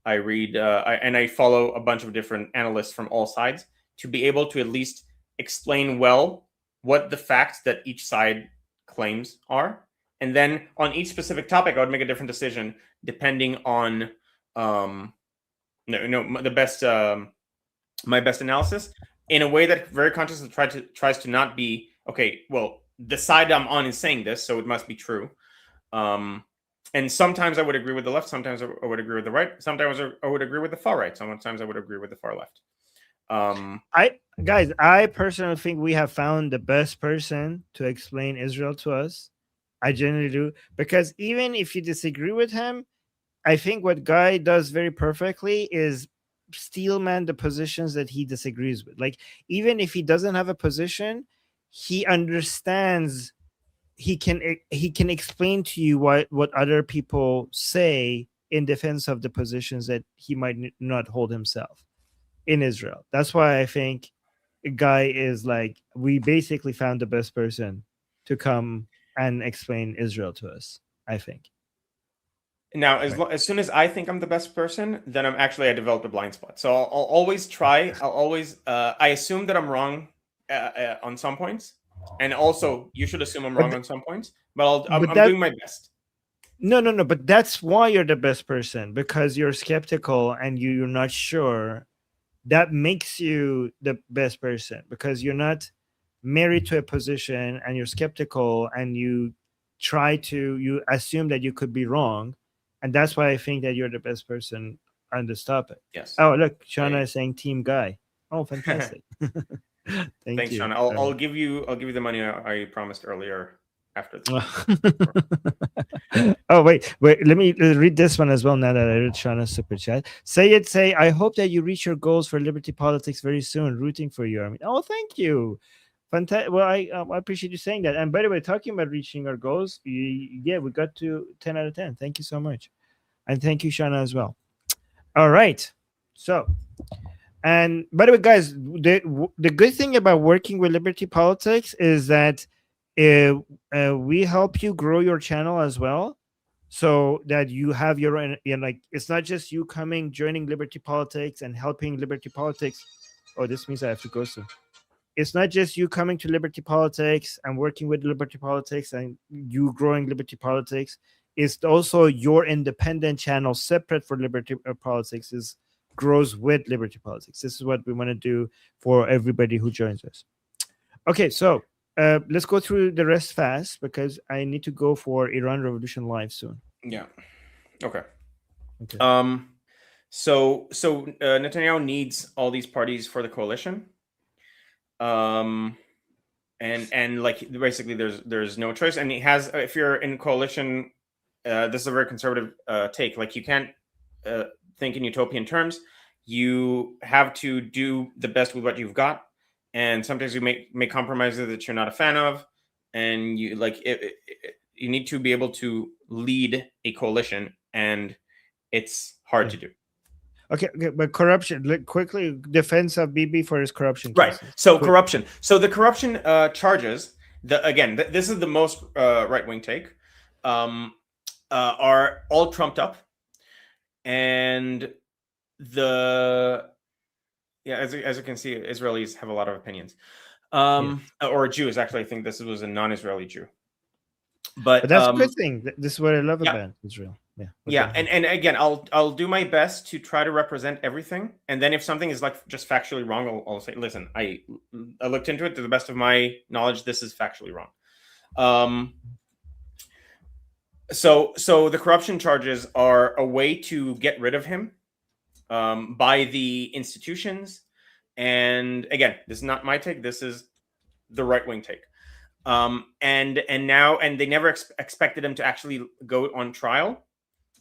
I read and I follow a bunch of different analysts from all sides to be able to at least explain well what the facts that each side claims are. And then on each specific topic, I would make a different decision depending on the best my best analysis in a way that very consciously tries to not be okay. Well, the side I'm on is saying this, so it must be true. And sometimes I would agree with the left. Sometimes I would agree with the right. Sometimes I would agree with the far right. Sometimes I would agree with the far left.
I personally think we have found the best person to explain Israel to us. I genuinely do, because even if you disagree with him, I think what Guy does very perfectly is steelman the positions that he disagrees with. Like, even if he doesn't have a position, he understands. He can explain to you what other people say in defense of the positions that he might not hold himself in Israel. That's why I think Guy is like, we basically found the best person to come and explain Israel to us, I think.
Now,
Right.
as soon as I think I'm the best person, then I developed a blind spot. So I'll always try. I'll always. I assume that I'm wrong on some points, and also you should assume I'm
But
wrong
th-
on some points. But
but
I'm
that
doing my best.
no, but that's why you're the best person, because you're skeptical and you're not sure. That makes you the best person, because you're not married to a position and you're skeptical and you assume that you could be wrong, and that's why I think that you're the best person on this topic.
Yes.
Oh, look, Shauna
I,
is saying team Guy. Oh, fantastic. Thank
Thanks,
you.
Sean. I'll give you the money I promised earlier after this.
Oh, wait, let me read this one as well now that I read Shauna's super chat. Say, I hope that you reach your goals for liberty politics very soon. Rooting for you. I mean, oh, thank you. Fantastic. Well, I appreciate you saying that. And by the way, talking about reaching our goals, yeah, we got to 10 out of 10. Thank you so much. And thank you, Shauna, as well. All right. So, and by the way, guys, the good thing about working with Liberty Politics is that we help you grow your channel as well, so that you have your own. Like, it's not just you coming, joining Liberty Politics and helping Liberty Politics. Oh, this means I have to go soon. It's not just you coming to Liberty Politics and working with Liberty Politics and you growing Liberty Politics. It's also your independent channel, separate for Liberty Politics, is grows with Liberty Politics. This is what we want to do for everybody who joins us. Okay, so let's go through the rest fast, because I need to go for Iran Revolution Live soon.
Yeah. Okay.
Okay.
So Netanyahu needs all these parties for the coalition. And like basically there's no choice, and he has, if you're in coalition, this is a very conservative take. Like, you can't think in utopian terms. You have to do the best with what you've got, and sometimes you make compromises that you're not a fan of. and you you need to be able to lead a coalition, and it's hard to do.
Okay, but corruption. Quickly, defense of Bibi for his corruption
Right.
cases.
So corruption. So the corruption charges. This is the most right wing take. Are all trumped up, and as you can see, Israelis have a lot of opinions. Or Jews. Actually, I think this was a non-Israeli Jew. But
that's a good thing. This is what I love
yeah.
about Israel. Yeah. Okay.
Yeah, and again, I'll do my best to try to represent everything, and then if something is like just factually wrong, I'll say, listen, I looked into it to the best of my knowledge. This is factually wrong. So the corruption charges are a way to get rid of him by the institutions, and again, this is not my take. This is the right wing take. And they never expected him to actually go on trial.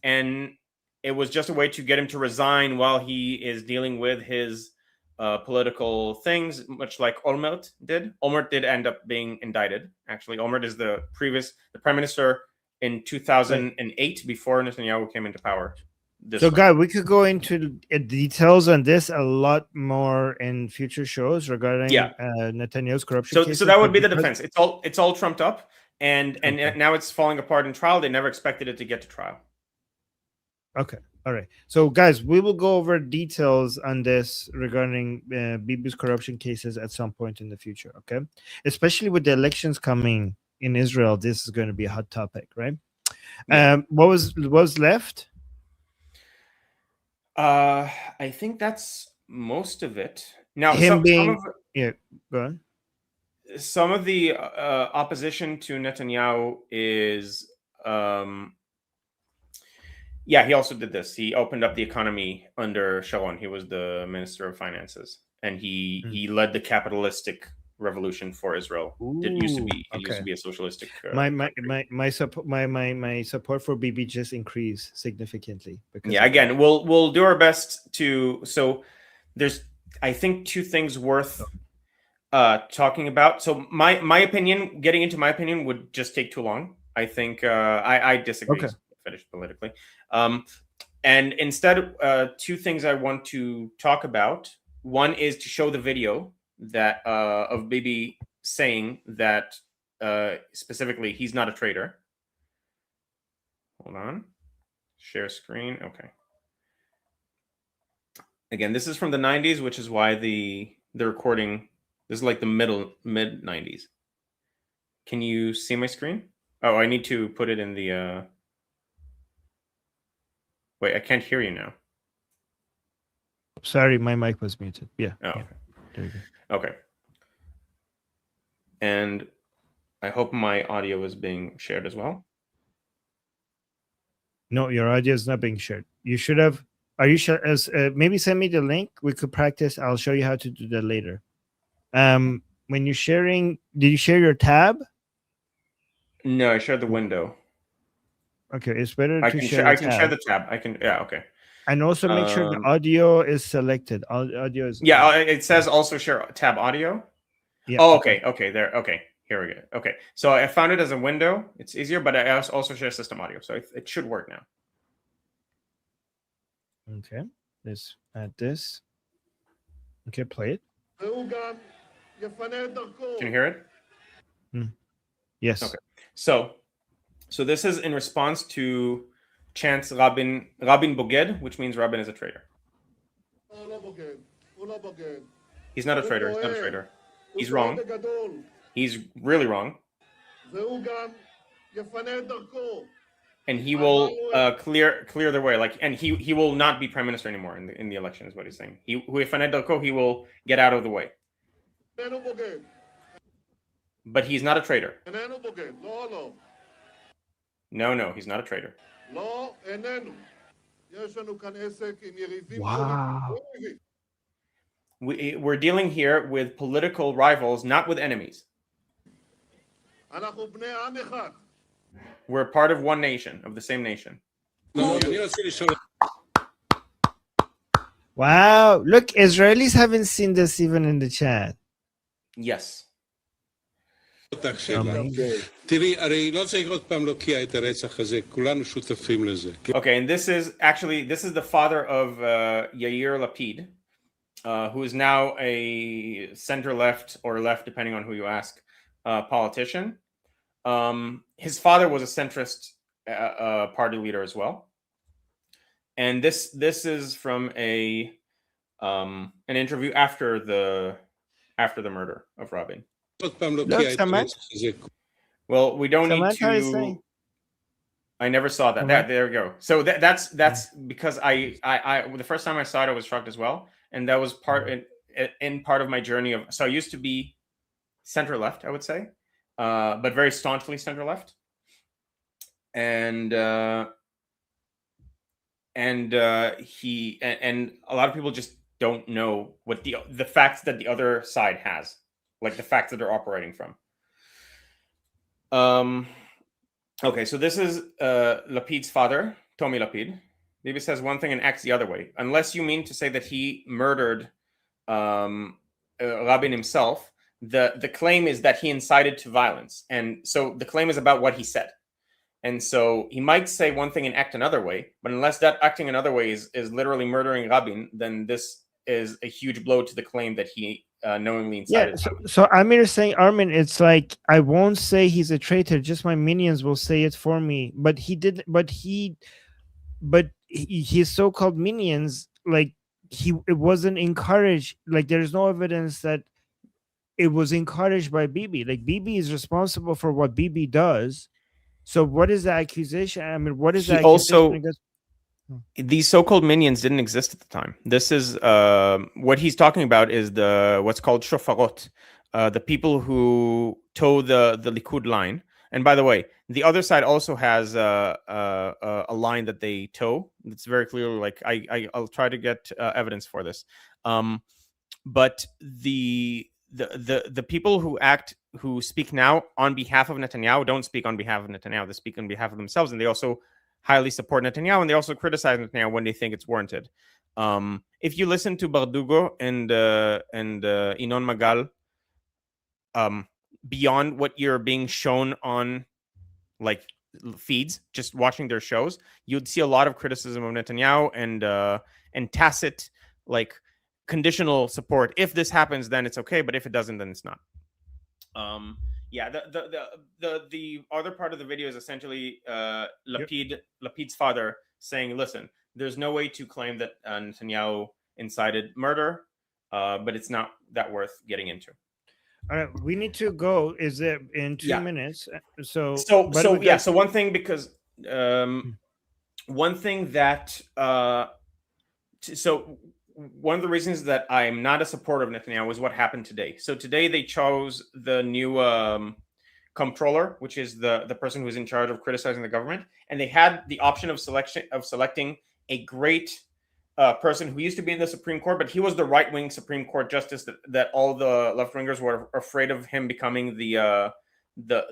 And it was just a way to get him to resign while he is dealing with his political things, much like Olmert did. Olmert did end up being indicted. Actually, Olmert is the prime minister in 2008 before Netanyahu came into power.
Guy, we could go into details on this a lot more in future shows regarding Netanyahu's corruption cases.
So that would be the defense. It's all trumped up, and now it's falling apart in trial. They never expected it to get to trial.
Okay. All right. So, guys, we will go over details on this regarding Bibi's corruption cases at some point in the future. Okay. Especially with the elections coming in Israel, this is going to be a hot topic, right? Yeah. What was left?
I think that's most of it. Now,
yeah, go on.
Some of the opposition to Netanyahu is he also did this. He opened up the economy under Sharon. He was the Minister of Finances, and he led the capitalistic revolution for Israel. It used to be a socialistic.
My support for Bibi just increased significantly.
Because again, we'll do our best to. So there's, I think, two things worth talking about. So my opinion, getting into my opinion, would just take too long. I think I disagree. Okay. Finished politically. And instead, two things I want to talk about. One is to show the video that of Bibi saying that specifically he's not a traitor. Hold on. Share screen. Okay. Again, this is from the 90s, which is why the recording, this is like the mid 90s. Can you see my screen? Oh, I need to put it in the wait, I can't hear you now.
Sorry, my mic was muted. Yeah.
Oh,
yeah.
Okay.
There you go.
Okay. And I hope my audio is being shared as well.
No, your audio is not being shared. You should have. Are you sure? Maybe send me the link. We could practice. I'll show you how to do that later. When you're sharing, did you share your tab?
No, I shared the window.
Okay, it's better
to share. I can share the tab. I can. Yeah. Okay.
And also make sure the audio is selected. Audio is.
Yeah, it says also share tab audio. Yeah. Oh, okay. Okay. There. Okay. Here we go. Okay. So I found it as a window. It's easier, but I also share system audio, so it should work now.
Okay. Let's add this. Okay, play it.
Can you hear it?
Yes.
Okay. So this is in response to chants Rabin Boged, which means Rabin is a traitor. He's not a traitor. He's not a traitor. He's wrong. He's really wrong. And he will clear the way. And he will not be prime minister anymore in the election, is what he's saying. He will get out of the way. But he's not a traitor. No, he's not a traitor.
Wow.
We're dealing here with political rivals, not with enemies. We're part of one nation, of the same nation.
Wow. Look, Israelis haven't seen this even in the chat.
Yes. Okay, and this is the father of Yair Lapid, who is now a center left or left, depending on who you ask, politician. His father was a centrist party leader as well, and this is from an interview after the murder of Rabin.
Look,
Well, we don't need
Samantha is saying.
to. I never saw that. There we go. So that's because I the first time I saw it, I was shocked as well, and that was part of my journey of. So I used to be center left, I would say, but very staunchly center left, and a lot of people just don't know what the facts that the other side has, like the facts that they're operating from. Okay, so this is Lapid's father, Tomi Lapid. Bibi says one thing and acts the other way. Unless you mean to say that he murdered Rabin himself, the claim is that he incited to violence. And so the claim is about what he said. And so he might say one thing and act another way, but unless that acting another way is literally murdering Rabin, then this is a huge blow to the claim that he knowingly incited.
Yeah, so Amir is saying, Armin, it's like, I won't say he's a traitor, just my minions will say it for me. But his so-called minions, like, it wasn't encouraged. Like, there's no evidence that it was encouraged by Bibi. Like, Bibi is responsible for what Bibi does. So what is the accusation? I mean, what is the accusation?
These so-called minions didn't exist at the time. This is what he's talking about is what's called shofarot, the people who toe the Likud line. And by the way, the other side also has a line that they toe. It's very clearly like I'll try to get evidence for this. But the people who speak now on behalf of Netanyahu don't speak on behalf of Netanyahu. They speak on behalf of themselves, and they also highly support Netanyahu, and they also criticize Netanyahu when they think it's warranted. If you listen to Bardugo and Inon Magal, beyond what you're being shown on like feeds, just watching their shows, you'd see a lot of criticism of Netanyahu and tacit, like, conditional support. If this happens, then it's okay, but if it doesn't, then it's not. Yeah, the other part of the video is essentially Lapid's father saying, listen, there's no way to claim that Netanyahu incited murder, but it's not that worth getting into.
All right, we need to go. Is it in 2 minutes? So
one thing, because one thing that one of the reasons that I'm not a supporter of Netanyahu is what happened today. So today they chose the new comptroller, which is the person who's in charge of criticizing the government, and they had the option of selecting a great person who used to be in the Supreme Court, but he was the right-wing Supreme Court justice that all the left-wingers were afraid of him becoming the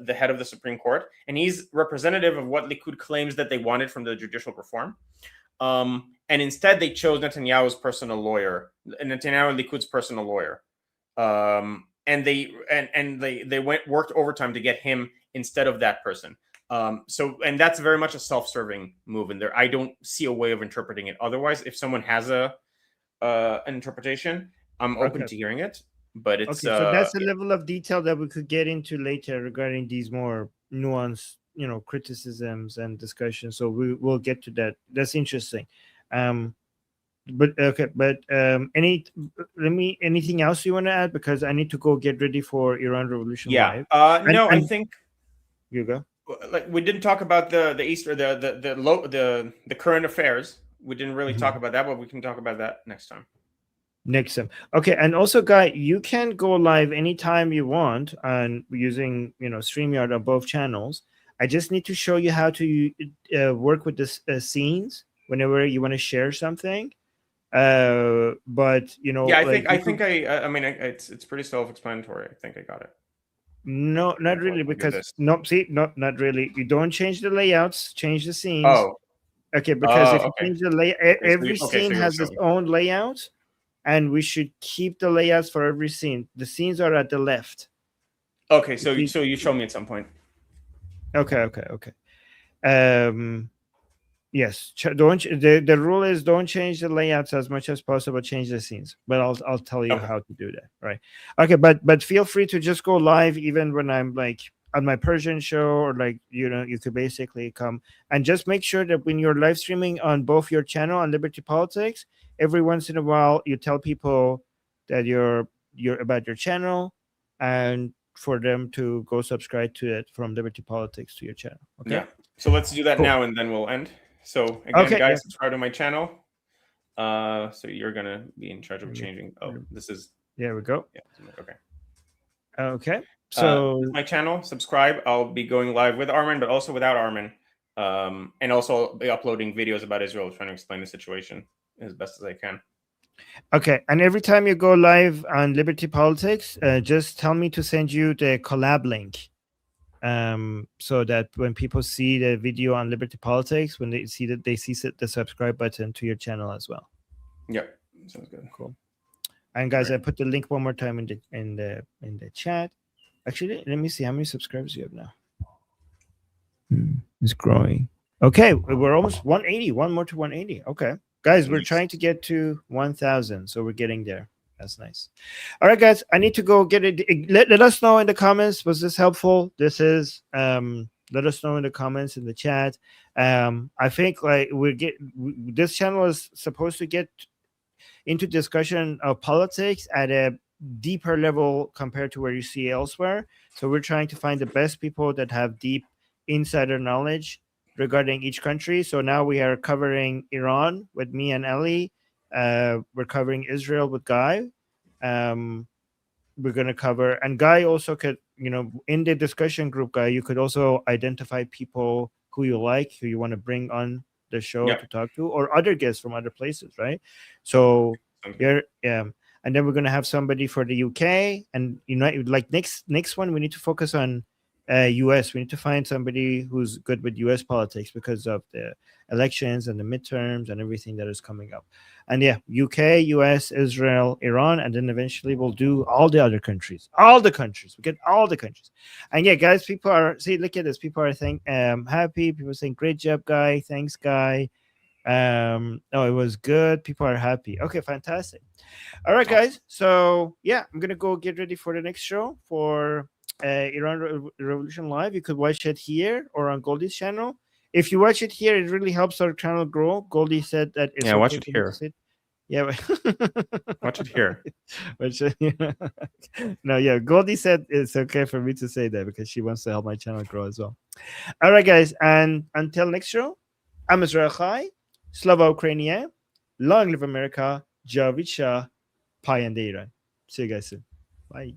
head of the Supreme Court, and he's representative of what Likud claims that they wanted from the judicial reform. And instead, they chose Netanyahu's personal lawyer, Netanyahu Likud's personal lawyer, and they worked overtime to get him instead of that person. And that's very much a self-serving move in there. I don't see a way of interpreting it otherwise. If someone has an interpretation, I'm open to hearing it. But it's
so that's a level of detail that we could get into later regarding these more nuanced, criticisms and discussions. So we'll get to that. That's interesting. Anything else you want to add? Because I need to go get ready for Iran Revolution Live.
I think
you go.
Like, we didn't talk about the Easter, the current affairs. We didn't really talk about that, but we can talk about that next time.
Okay, and also, Guy, you can go live anytime you want on using StreamYard on both channels. I just need to show you how to work with the scenes whenever you want to share something. But
it's pretty self-explanatory. I think I got it.
No, not really, because not really. You don't change the layouts, change the scenes.
Oh,
okay. Because if you change the layout, every scene has its own layout, and we should keep the layouts for every scene. The scenes are at the left.
Okay, so you show me at some point.
Okay. Yes, don't the rule is don't change the layouts as much as possible. Change the scenes, but I'll tell you
Okay.
how to do that. Right? Okay, but feel free to just go live even when I'm like on my Persian show, or like you could basically come and just make sure that when you're live streaming on both your channel and Liberty Politics, every once in a while you tell people that you're about your channel, and for them to go subscribe to it from Liberty Politics to your channel. Okay.
Yeah. So let's do that
Cool.
now, and then we'll end. So again,
Okay.
guys,
Yeah.
subscribe to my channel. So you're gonna be in charge of changing. Oh, this is.
There we go.
Yeah. Okay.
Okay.
This
So
is my channel. Subscribe. I'll be going live with Armin, but also without Armin. And also be uploading videos about Israel, trying to explain the situation as best as I can.
okay, and every time you go live on Liberty Politics, just tell me to send you the collab link, so that when people see the video on Liberty Politics, when they see that, they see the subscribe button to your channel as well.
Yep, sounds good.
Cool. And guys,
Right.
I put the link one more time in the chat. Actually, let me see how many subscribers you have now. It's growing. Okay, we're almost 180. One more to 180. Okay, guys, we're trying to get to 1,000, so we're getting there. That's nice. All right, guys, I need to go get it. Let us know in the comments. Was this helpful? This is. Let us know in the comments in the chat. I think like this channel is supposed to get into discussion of politics at a deeper level compared to where you see elsewhere. So we're trying to find the best people that have deep insider knowledge regarding each country. So now we are covering Iran with me and Ellie. We're covering Israel with Guy. We're going to cover, and Guy also could, in the discussion group, Guy, you could also identify people who you like, who you want to bring on the show to talk to, or other guests from other places, right? So and then we're going to have somebody for the UK, and like next one we need to focus on US. We need to find somebody who's good with US politics because of the elections and the midterms and everything that is coming up. And yeah, UK, US, Israel, Iran, and then eventually we'll do all the other countries. All the countries. We get all the countries. And yeah, guys, people are look at this. People are saying happy. People are saying great job, Guy. Thanks, Guy. Oh, it was good. People are happy. Okay, fantastic. All right, guys. So yeah, I'm gonna go get ready for the next show for Iran Revolution Live. You could watch it here or on Goldie's channel. If you watch it here, it really helps our channel grow. Goldie said that it's okay
watch it
for
here.
me to sit. Yeah,
watch it here.
No, yeah, Goldie said it's okay for me to say that because she wants to help my channel grow as well. All right, guys, and until next show, I'm Israel Chai, Slava Ukrainian, long live America, Javid Shah, Pie and Iran. See you guys soon. Bye.